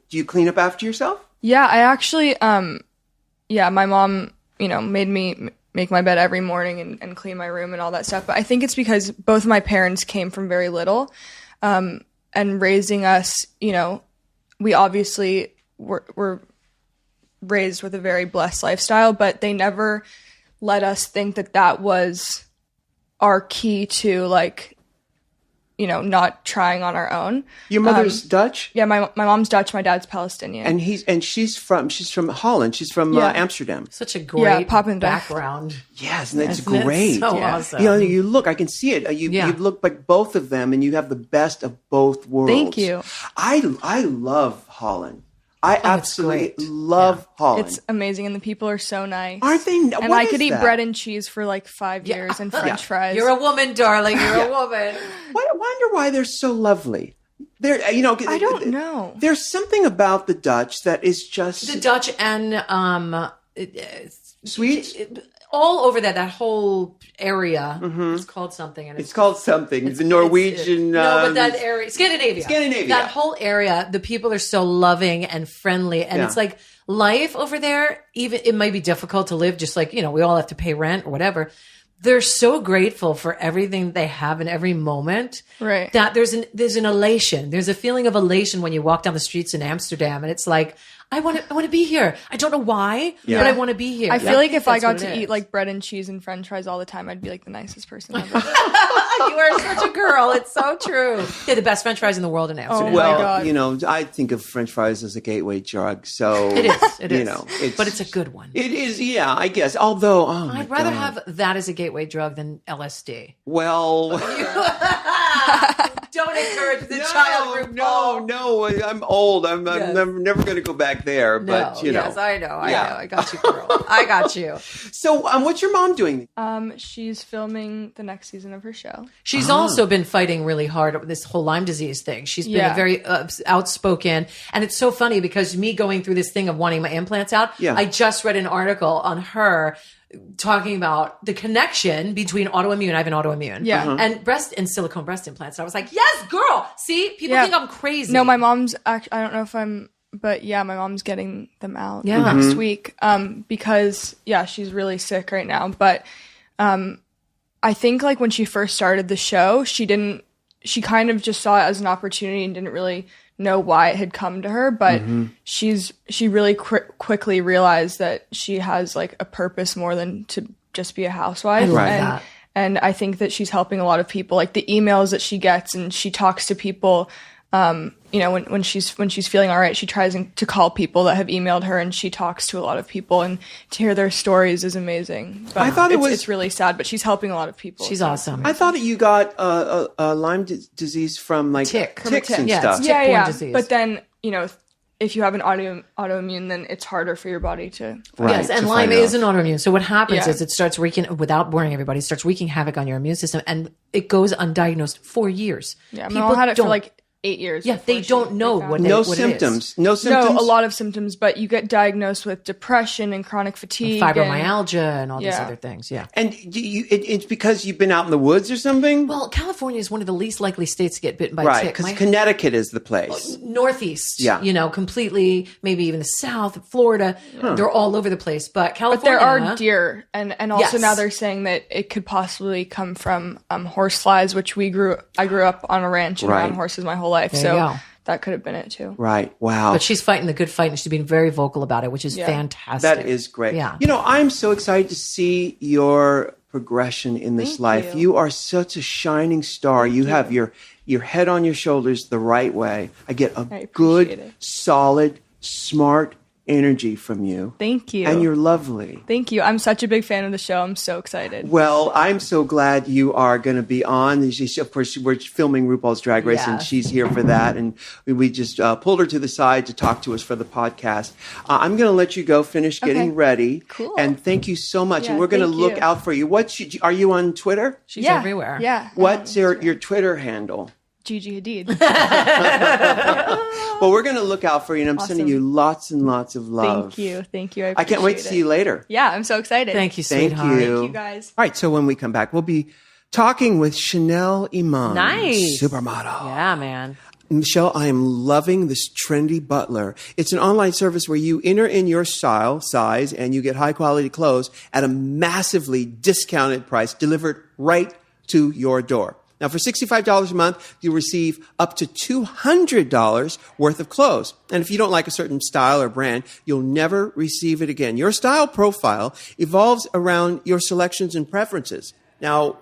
you clean up after yourself? Yeah, I actually, my mom, made me make my bed every morning and clean my room and all that stuff. But I think it's because both my parents came from very little, and raising us, we obviously were raised with a very blessed lifestyle, but they never let us think that was our key to like not trying on our own. Your mother's Dutch? Yeah, my mom's Dutch, my dad's Palestinian. And she's from Holland. She's from Yeah. Amsterdam. Such a great Papendrecht. background. Yes, and that's Isn't it great. so Yeah. awesome. You look, I can see it. You look like both of them, and you have the best of both worlds. Thank you. I love Holland. I absolutely great. love Holland. It's amazing, and the people are so nice. Aren't they? And What I is could eat that? bread and cheese for like 5 years and French fries. You're a woman, darling. You're a woman. I wonder why they're so lovely. They're, I don't know. There's something about the Dutch that is just The Dutch and sweet. all over that whole area. It's called something. And It's called something. The Norwegian. no, but that area, Scandinavia. Scandinavia. That whole area, the people are so loving and friendly, and it's like life over there. Even it might be difficult to live, just like we all have to pay rent or whatever. They're so grateful for everything they have in every moment. Right. That there's an elation. There's a feeling of elation when you walk down the streets in Amsterdam, and it's like, I want to be here. I don't know why, but I want to be here. I feel like if I That's got what it to eat is. like bread and cheese and French fries all the time, I'd be like the nicest person ever. You are such a girl. It's so true. They're the best French fries in the world in Amsterdam. Oh my Well, God. I think of French fries as a gateway drug. So It is. It is. it's, but it's a good one. It is, yeah, I guess. Although, I'd rather have that as a gateway drug than LSD. Well, Don't encourage the child RuPaul. no, I'm old. I'm Yes. never going to go back there. But yes, I know. Yeah. I got you, girl. I got you. So, what's your mom doing? She's filming the next season of her show. She's also been fighting really hard with this whole Lyme disease thing. She's been Yeah. very outspoken. And it's so funny because me going through this thing of wanting my implants out, Yeah. I just read an article on her talking about the connection between autoimmune. I have an autoimmune. Yeah. And breast and silicone breast implants. And I was like, yes, girl. See, people Yeah. think I'm crazy. No, my mom's I don't know if but yeah, my mom's getting them out Yeah. next week. Because she's really sick right now. But I think like when she first started the show, she kind of just saw it as an opportunity and didn't really know why it had come to her, but she really quickly realized that she has like a purpose more than to just be a housewife. I love Right. that. And I think that she's helping a lot of people, like the emails that she gets, and she talks to people. When she's feeling all right, she tries to call people that have emailed her, and she talks to a lot of people, and to hear their stories is amazing. But I thought it's really sad, but she's helping a lot of people. She's so. awesome. I thought that you got Lyme disease from like Tick. ticks From a and tick. Yeah, stuff. it's Yeah. disease. But then if you have an autoimmune, then it's harder for your body to. Right, Yes, and to Lyme find is out. an autoimmune. So what happens Yeah. is it starts wreaking, without boring everybody, it starts wreaking havoc on your immune system, and it goes undiagnosed for years. Yeah, my mom had it for like 8 years. Yeah, they before don't she know found what it. it No is. symptoms. No symptoms. No, a lot of symptoms, but you get diagnosed with depression and chronic fatigue, Fibromyalgia and all these Yeah. other things. Yeah. And it's because you've been out in the woods or something? Well, California is one of the least likely states to get bitten by Right, tick. because Connecticut is the place. Northeast, Yeah. completely, maybe even the South, Florida, they're all over the place. But But California, there are deer, and also Yes. now they're saying that it could possibly come from horse flies, which I grew up on a ranch and Right. around horses my whole life, you so go. that could have been it too. Right. Wow. but she's fighting the good fight, and she's being very vocal about it, which is fantastic. That is great. Yeah. I'm so excited to see your progression in this Thank life. you. You are such a shining star. You have your head on your shoulders the right way. I get a appreciate good, it. solid, smart energy from you. Thank you. And you're lovely. Thank you. I'm such a big fan of the show. I'm so excited. Well, I'm so glad you are going to be on. Of course, we're filming RuPaul's Drag Race, and Yes. she's here for that. And we just pulled her to the side to talk to us for the podcast. I'm going to let you go finish getting Okay. ready. Cool. And thank you so much. and Yeah, we're going to thank look you. out for you. Are you on Twitter? She's Yeah, everywhere. Yeah. What's your Twitter handle? Gigi Hadid. Well, we're going to look out for you, and I'm sending Awesome. you lots and lots of love. Thank you. Thank you. I can't wait to appreciate see it. you later. Yeah, I'm so excited. Thank you, Thank sweetheart. you. Thank you guys. All right, so when we come back, we'll be talking with Chanel Iman, Nice. supermodel. Yeah, man. Michelle, I am loving this Trendy Butler. It's an online service where you enter in your style, size, and you get high quality clothes at a massively discounted price delivered right to your door. Now, for $65 a month, you'll receive up to $200 worth of clothes. And if you don't like a certain style or brand, you'll never receive it again. Your style profile evolves around your selections and preferences. Now,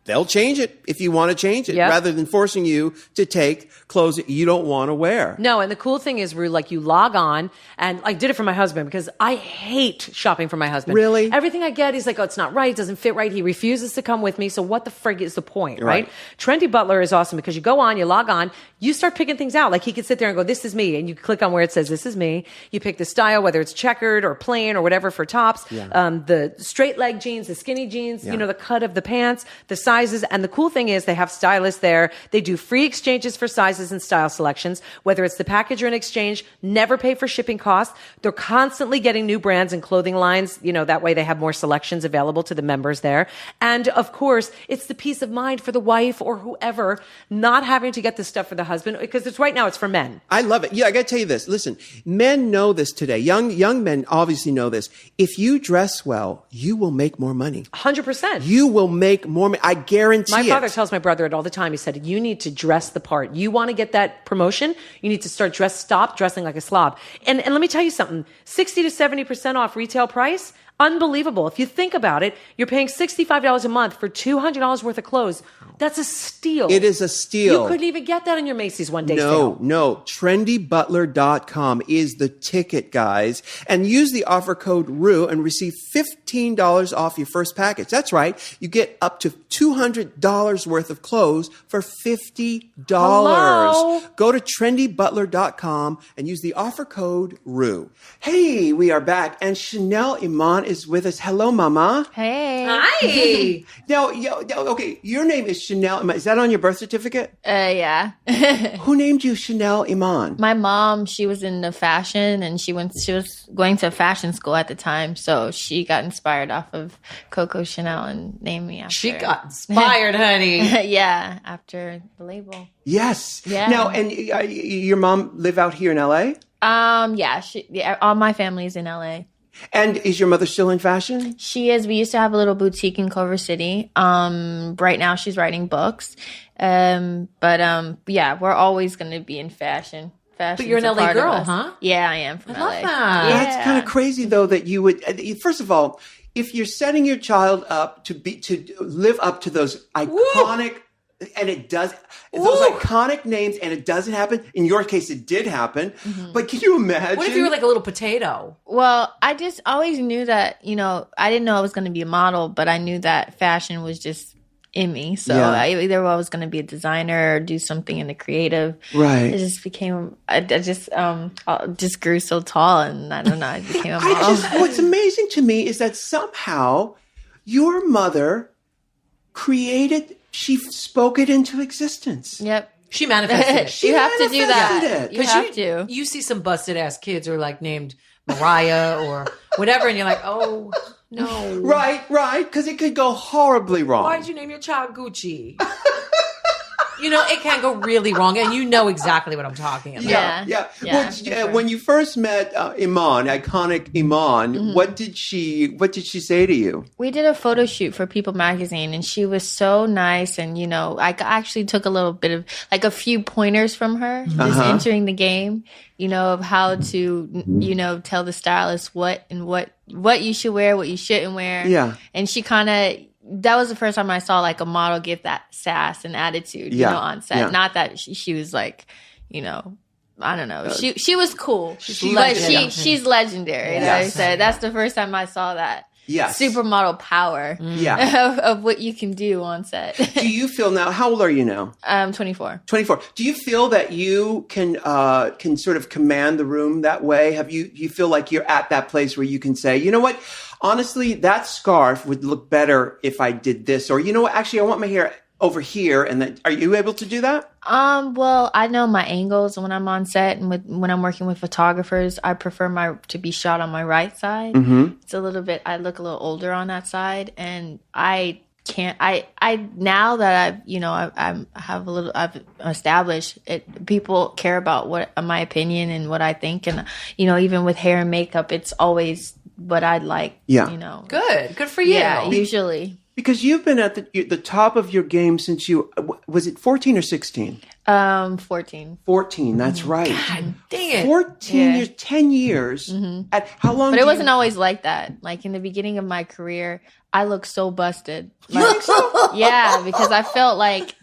they'll change it if you want to change it, Yep. rather than forcing you to take clothes that you don't want to wear. No, and the cool thing is, Rue, like you log on, and I did it for my husband because I hate shopping for my husband. Really? Everything I get, he's like, oh, it's not right, it doesn't fit right. He refuses to come with me. So what the frig is the point, right? Trendy Butler is awesome because you go on, you log on, you start picking things out. Like he could sit there and go, this is me. And you click on where it says, this is me. You pick the style, whether it's checkered or plain or whatever for tops, the straight leg jeans, the skinny jeans, you know, the cut of the pants, the sizes. And the cool thing is they have stylists there. They do free exchanges for sizes and style selections, whether it's the package or an exchange, never pay for shipping costs. They're constantly getting new brands and clothing lines. You know, that way they have more selections available to the members there. And of course, it's the peace of mind for the wife or whoever not having to get this stuff for the husband, because it's right now it's for men. I love it. Yeah, I got to tell you this. Listen, men know this today. Young men obviously know this. If you dress well, you will make more money. 100%. You will make more money. I guarantee My it. father tells my brother it all the time. He said, you need to dress the part. You want to get that promotion, you need to stop dressing like a slob. And let me tell you something, 60 to 70% off retail price. Unbelievable. If you think about it, you're paying $65 a month for $200 worth of clothes. That's a steal. It is a steal. You couldn't even get that in your Macy's one day No, sale. no. TrendyButler.com is the ticket, guys. And use the offer code RUE and receive $15 off your first package. That's right. You get up to $200 worth of clothes for $50. Hello? Go to TrendyButler.com and use the offer code RUE. Hey, we are back. And Chanel Iman is with us. Hello, Mama. Hey. Hi. Now, okay, your name is Chanel Iman. Is that on your birth certificate? Yeah. Who named you Chanel Iman? My mom, she was into fashion and she was going to fashion school at the time. So she got inspired off of Coco Chanel and named me after. She got inspired, honey. Yeah, after the label. Yes. Yeah. Now, and your mom live out here in LA? Yeah, all my family's in LA. And is your mother still in fashion? She is. We used to have a little boutique in Culver City. Right now she's writing books. Yeah, we're always going to be in fashion. But you're an LA girl, huh? Yeah, I am from LA. love that. Yeah. That's kind of crazy, though, that you would. First of all, if you're setting your child up to live up to those iconic, and it does, those iconic names, and it doesn't happen. In your case, it did happen. Mm-hmm. But can you imagine? What if you were like a little potato? Well, I just always knew that, I didn't know I was going to be a model, but I knew that fashion was just in me. So either I was going to be a designer or do something in the creative. Right. It just became, I just grew so tall, and I don't know, I became a model. What's amazing to me is that somehow your mother she spoke it into existence. Yep. She manifested it. You have to do that. manifested it. You have to. You see some busted ass kids who are like named Mariah or whatever, and you're like, oh no. Right, because it could go horribly wrong. Why'd you name your child Gucci? It can go really wrong, and you know exactly what I'm talking about. Yeah. Yeah, Well, when you first met Iman, iconic Iman, what did she say to you? We did a photo shoot for People magazine, and she was so nice. And, I actually took a little bit of, like, a few pointers from her just entering the game, of how to, tell the stylist what you should wear, what you shouldn't wear. Yeah. And she that was the first time I saw, like, a model give that sass and attitude, on set. Yeah. Not that she was like, I don't know. She was cool. She's but legendary. she's legendary. Yes. I said that's the first time I saw that. Yes. Supermodel power of what you can do on set. Do you feel now, how old are you now? 24. 24. Do you feel that you can sort of command the room that way? You feel like you're at that place where you can say, you know what? Honestly, that scarf would look better if I did this. Or, you know what? Actually, I want my hair over here. And then, are you able to do that? Well, I know my angles when I'm on set, and when I'm working with photographers, I prefer to be shot on my right side. Mm-hmm. It's a little bit, I look a little older on that side, and I can't, now that I've established it, people care about what my opinion and what I think. And, even with hair and makeup, it's always what I'd like, Good for you. Yeah, usually. Because you've been at the top of your game since was it 14 or 16? 14. 14, that's right. God dang it. 14 years, 10 years. At how long? But it wasn't always like that. Like in the beginning of my career, I looked so busted. You think so? Yeah, because I felt like,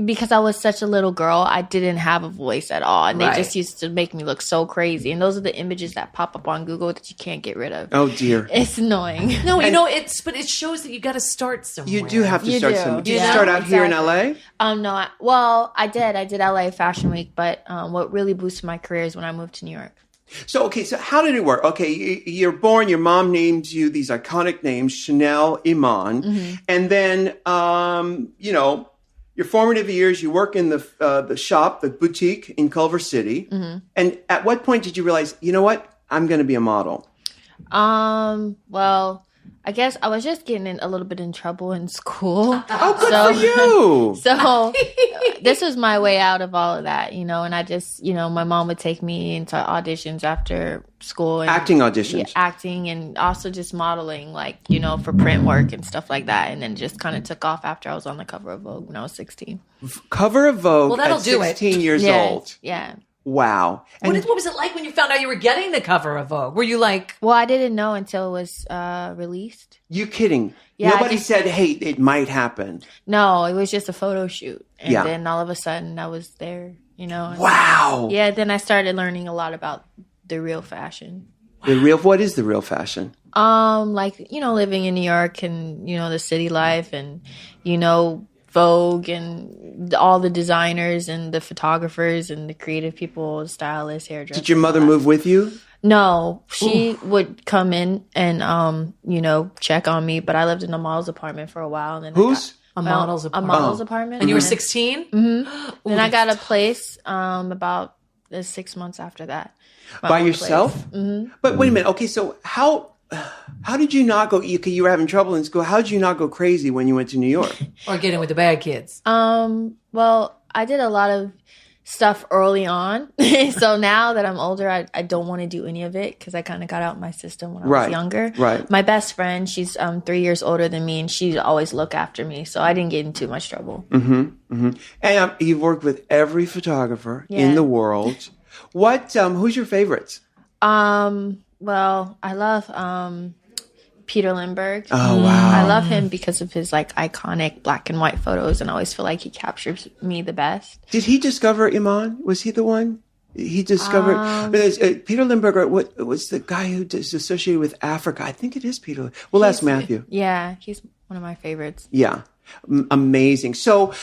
because I was such a little girl, I didn't have a voice at all. And they just used to make me look so crazy. And those are the images that pop up on Google that you can't get rid of. Oh, dear. It's annoying. No, but it shows that you got to start somewhere. You do have to start do. somewhere. Did you Yeah, start out here in LA? No, I did. I did LA Fashion Week, but what really boosted my career is when I moved to New York. So how did it work? Okay, you're born, your mom names you these iconic names, Chanel Iman. And then, your formative years, you work in the shop, the boutique in Culver City. And at what point did you realize, you know what? I'm going to be a model. Well, I guess I was just getting a little bit in trouble in school. Oh, good for you. So this was my way out of all of that, and I just, my mom would take me into auditions after school. And, acting auditions. Yeah, acting and also just modeling, for print work and stuff like that. And then just kind of took off after I was on the cover of Vogue when I was 16. Cover of Vogue that'll at do 16 years Yeah, old. yeah. Wow. And What was it like when you found out you were getting the cover of Vogue? Were you like... Well, I didn't know until it was released. you kidding? Yeah, Nobody said, hey, it might happen. No, it was just a photo shoot. And Yeah. then all of a sudden I was there, and- Wow. Yeah, then I started learning a lot about the real fashion. What is the real fashion? Living in New York and, the city life and, Vogue and all the designers and the photographers and the creative people, stylists, hairdressers. Did your mother move with you? No, she would come in and, check on me, but I lived in a model's apartment for a while. And then Who's? A model's apartment. A model's apartment. And you were 16? Mm-hmm. Then I got a place about 6 months after that. My By own yourself? place. Mm-hmm. But wait a minute. Okay, so how did you not go? You were having trouble in school. How did you not go crazy when you went to New York? Or get in with the bad kids? Well, I did a lot of stuff early on. So now that I'm older, I don't want to do any of it because I kind of got out my system when I was younger. Right. My best friend, she's 3 years older than me, and she'd always look after me. So I didn't get in too much trouble. Mm-hmm. Mm-hmm. And you've worked with every photographer in the world. Who's your favorites? Well, I love Peter Lindbergh. Oh, wow. I love him because of his iconic black and white photos, and I always feel like he captures me the best. Did he discover Iman? Was he the one? He discovered Peter Lindbergh. What was the guy who is associated with Africa? I think it is Peter. We'll ask Matthew. Yeah, he's one of my favorites. Yeah. Amazing. So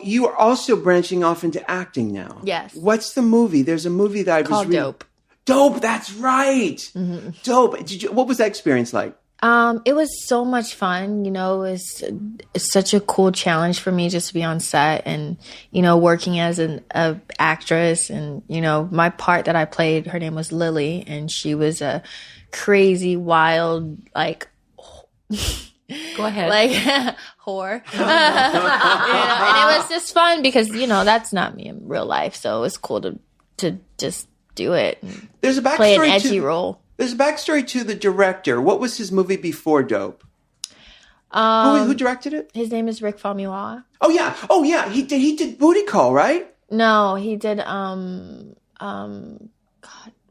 you are also branching off into acting now. Yes. What's the movie? There's a movie that I was Called reading. Dope. Dope. That's right. Mm-hmm. Dope. What was that experience like? It was so much fun. It's such a cool challenge for me just to be on set and, working as an actress. And, my part that I played, her name was Lily, and she was a crazy, wild, Go ahead. whore. And it was just fun because, that's not me in real life. So it was cool to just do it. And There's a backstory play an edgy role. There's a backstory to the director. What was his movie before Dope? Who directed it? His name is Rick Famuyiwa. Oh yeah. He did Booty Call, right? No, he did God,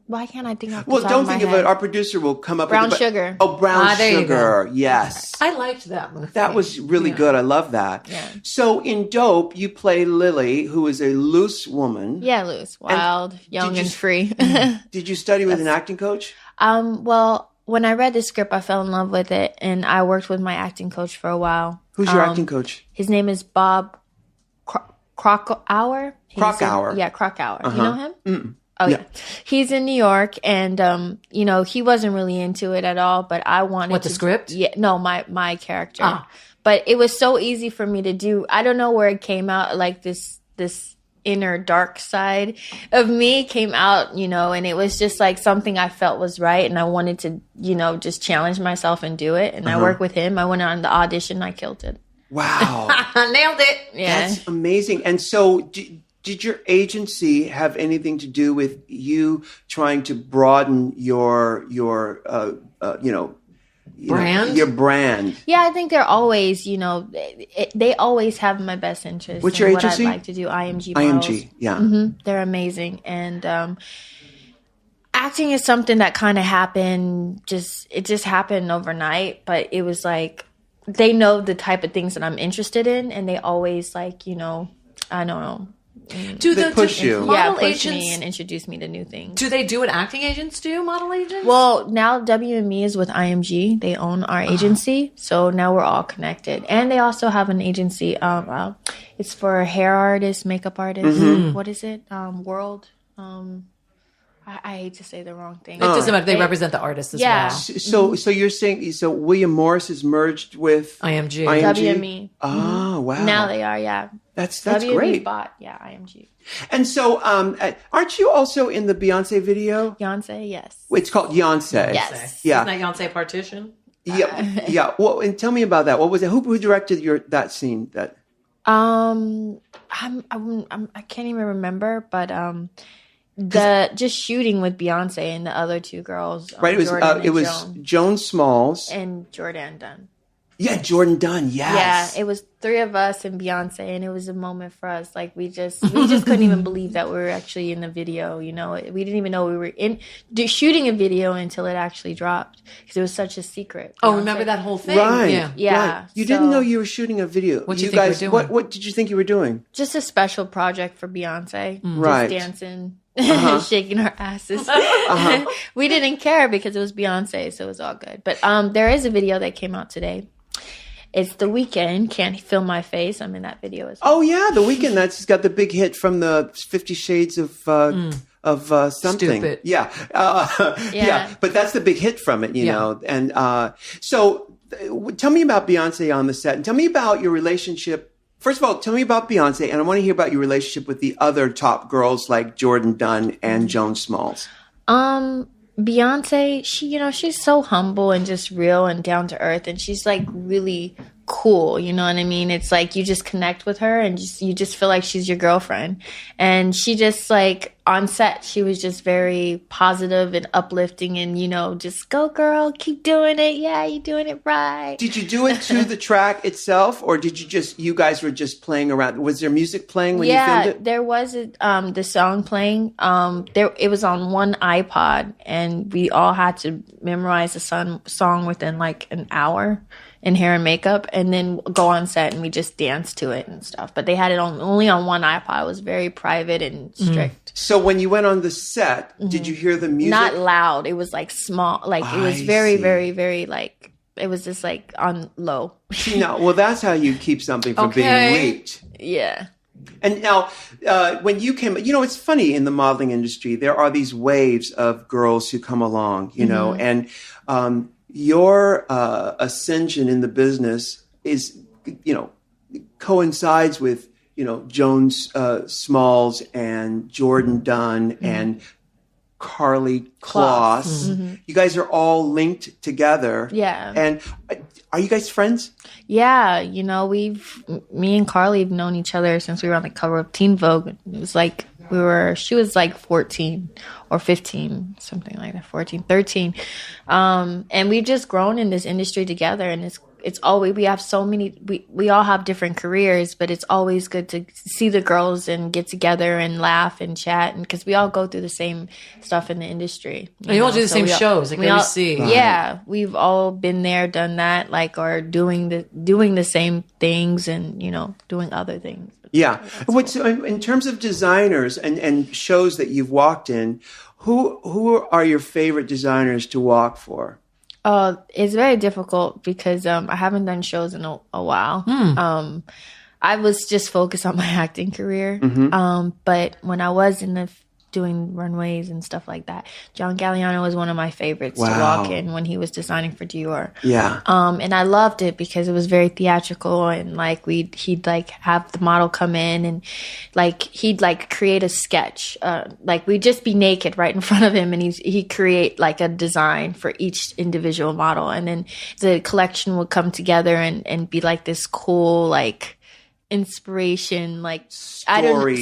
why can't I think of Well, don't think of it. Our producer will come up Brown with it. Sugar. Oh, Brown there you Sugar. Yes. I liked that movie. That was really good. I love that. Yeah. So in Dope, you play Lily, who is a loose woman. Yeah, loose, wild, young, and free. Did you study with an acting coach? Well, when I read the script, I fell in love with it, and I worked with my acting coach for a while. Who's your acting coach? His name is Bob Krakauer. Krakauer. Yeah, Krakauer. You know him? Mm-mm. Oh, yeah. He's in New York, and, he wasn't really into it at all, but I wanted the script? Yeah, no, my character. But it was so easy for me to do. I don't know where it came out, this inner dark side of me came out, and it was just something I felt was right, and I wanted to, just challenge myself and do it. And I worked with him. I went on the audition. I killed it. Wow. Nailed it. Yeah. That's amazing. And so did your agency have anything to do with you trying to broaden your brand? Your brand. Yeah, I think they're always, they always have my best interest. What's your in agency? What I'd like to do. IMG Models. IMG, yeah. Mm-hmm. They're amazing. And acting is something that kind of happened, it just happened overnight. But it was they know the type of things that I'm interested in, and they always like, you know, I don't know. They push you. Model Push agents, me and introduce me to new things. do they do what acting agents do? Model agents? Well, now WME is with IMG. They own our agency, so now we're all connected. And they also have an agency. It's for hair artists, makeup artists. What is it? World. I hate to say the wrong thing. it doesn't matter. They represent the artists as Yeah. well. So you're saying William Morris is merged with IMG. WME. Oh wow! Now they are, yeah. That's WME great. bought, IMG. And so, aren't you also in the Beyonce video? Beyonce, yes. It's called Beyonce. Yes. Yeah. Isn't that Beyonce Partition? Yeah. Well, and tell me about that. What was it? Who directed that scene? That I can't even remember, but the just shooting with Beyonce and the other two girls. right? It was Joan. Joan Smalls. And Jordan Dunn. Yeah, Jordan Dunn. Yes. Yeah, it was 3 of us and Beyonce, and it was a moment for us. Like we just couldn't even believe that we were actually in the video. You know, we didn't even know we were shooting a video until it actually dropped because it was such a secret. Oh, Beyonce. remember that whole thing? Right. Yeah. Yeah. Right. You didn't so- know you were shooting a video. What you you think you guys, were doing? What did you think you were doing? Just a special project for Beyonce. Right. Just dancing, shaking our asses. We didn't care because it was Beyonce, so it was all good. But there is a video that came out today. It's The Weeknd, Can't Feel My Face. I'm in that video as well. Oh yeah, The Weeknd. That's got the big hit from the 50 Shades of something. Stupid. Yeah. Yeah. But that's the big hit from it, you know. And tell me about Beyonce on the set, and tell me about your relationship. First of all, tell me about Beyonce, and I want to hear about your relationship with the other top girls like Jordan Dunn and Joan Smalls. Beyonce, she's so humble and just real and down to earth, and she's like really cool. You know what I mean? It's like you just connect with her and you just feel like she's your girlfriend. And she just like on set, she was just very positive and uplifting and, just go girl, keep doing it. Yeah, you're doing it right. Did you do it to the track itself, or did you guys were just playing around? Was there music playing when you filmed it? There was the song playing. It was on one iPod, and we all had to memorize the song within like an hour in hair and makeup, and then go on set and we just danced to it and stuff. But they had it only on one iPod. It was very private and strict. So when you went on the set, did you hear the music? Not loud. It was like small. Like it was very, very, very like, it was just like on low. No, well, that's how you keep something from being leaked. Yeah. And now, when you came, it's funny in the modeling industry, there are these waves of girls who come along, and your ascension in the business is, coincides with, Joan Smalls and Jordan Dunn and Carly Kloss. You guys are all linked together. Yeah. And are you guys friends? Yeah, me and Carly have known each other since we were on the cover of Teen Vogue. It was like she was like 14 or 15, something like that, 14, 13. And we've just grown in this industry together, and it's always, we have so many, we all have different careers, but it's always good to see the girls and get together and laugh and chat, and because we all go through the same stuff in the industry. You all do the same shows, like we see. Yeah, we've all been there, done that, like, or doing the same things and, doing other things. Yeah. In terms of designers and shows that you've walked in, who are your favorite designers to walk for? It's very difficult because I haven't done shows in a while. I was just focused on my acting career. But when I was doing runways and stuff like that, John Galliano was one of my favorites to walk in when he was designing for Dior. Yeah. And I loved it because it was very theatrical, and like he'd like have the model come in and like he'd like create a sketch. Like we'd just be naked right in front of him, and he'd create like a design for each individual model, and then the collection would come together and be like this cool like inspiration, like story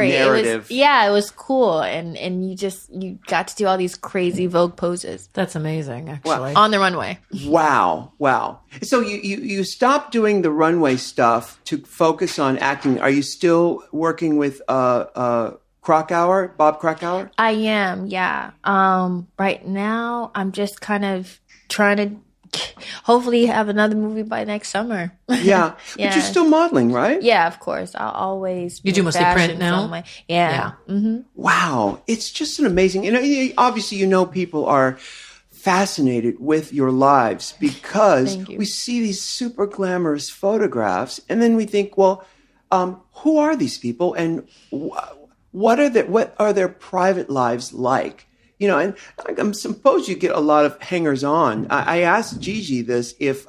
narrative. It was cool, and you got to do all these crazy Vogue poses. That's amazing, actually. On the runway. Wow. So you stopped doing the runway stuff to focus on acting. Are you still working with Bob Krakauer? I am, yeah. Right now I'm just kind of trying to hopefully have another movie by next summer. Yeah. But Yeah. you're still modeling, right? Yeah, of course. I'll always. You do mostly print now? Yeah. Wow. It's just an amazing, obviously, people are fascinated with your lives because Thank you. we see these super glamorous photographs and then we think, well, who are these people and what are their private lives like? And I suppose you get a lot of hangers on. I asked Gigi this if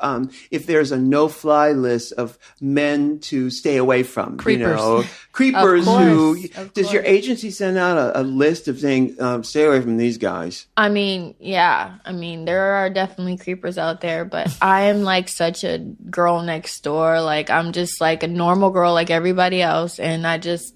there's a no-fly list of men to stay away from. Creepers. Creepers. Of Does your course. agency send out a list of saying stay away from these guys? I mean, yeah. I mean, there are definitely creepers out there, but I am like such a girl next door. Like I'm just like a normal girl like everybody else, and I just,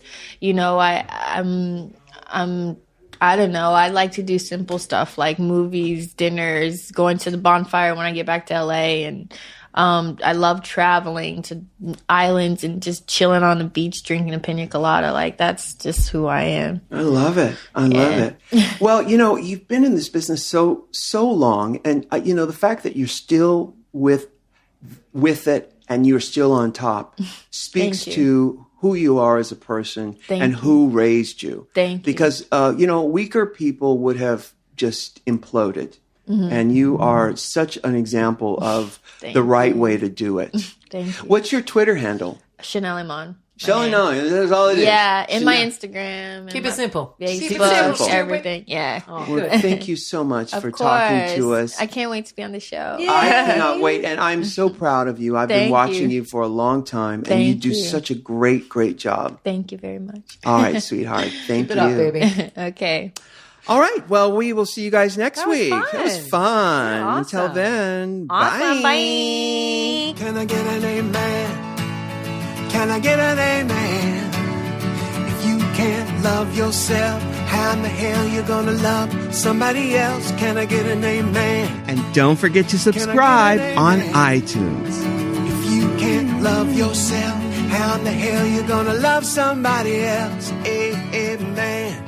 I don't know. I like to do simple stuff like movies, dinners, going to the bonfire when I get back to LA. And I love traveling to islands and just chilling on the beach, drinking a pina colada. Like, that's just who I am. I love it. I love it. Well, you've been in this business so long. And, the fact that you're still with it and you're still on top speaks Thank you. to who you are as a person Thank and you. who raised you. Thank you. Because, weaker people would have just imploded. Mm-hmm. And you are such an example of Thank the right you. way to do it. Thank you. What's your Twitter handle? Chanel Iman. Shelly, no, that's all it is. Yeah, in my Chanel. Instagram. Keep it simple. Facebook, it simple. everything. Yeah. Oh, Well, good. thank you so much Of for course. talking to us. I can't wait to be on the show. I cannot wait. And I'm so proud of you. I've been Thank watching you. you for a long time, and you Thank do you. such a great, great job. Thank you very much. All right, sweetheart. Thank Keep you. it up, baby. Okay. All right. Well, we will see you guys next That was week. fun. It was fun. Yeah, Until awesome. then, Awesome. bye. Bye. Can I get an amen? Can I get an amen? If you can't love yourself, how in the hell you gonna love somebody else? Can I get an amen? And don't forget to subscribe on iTunes. If you can't love yourself, how in the hell you gonna love somebody else? Amen.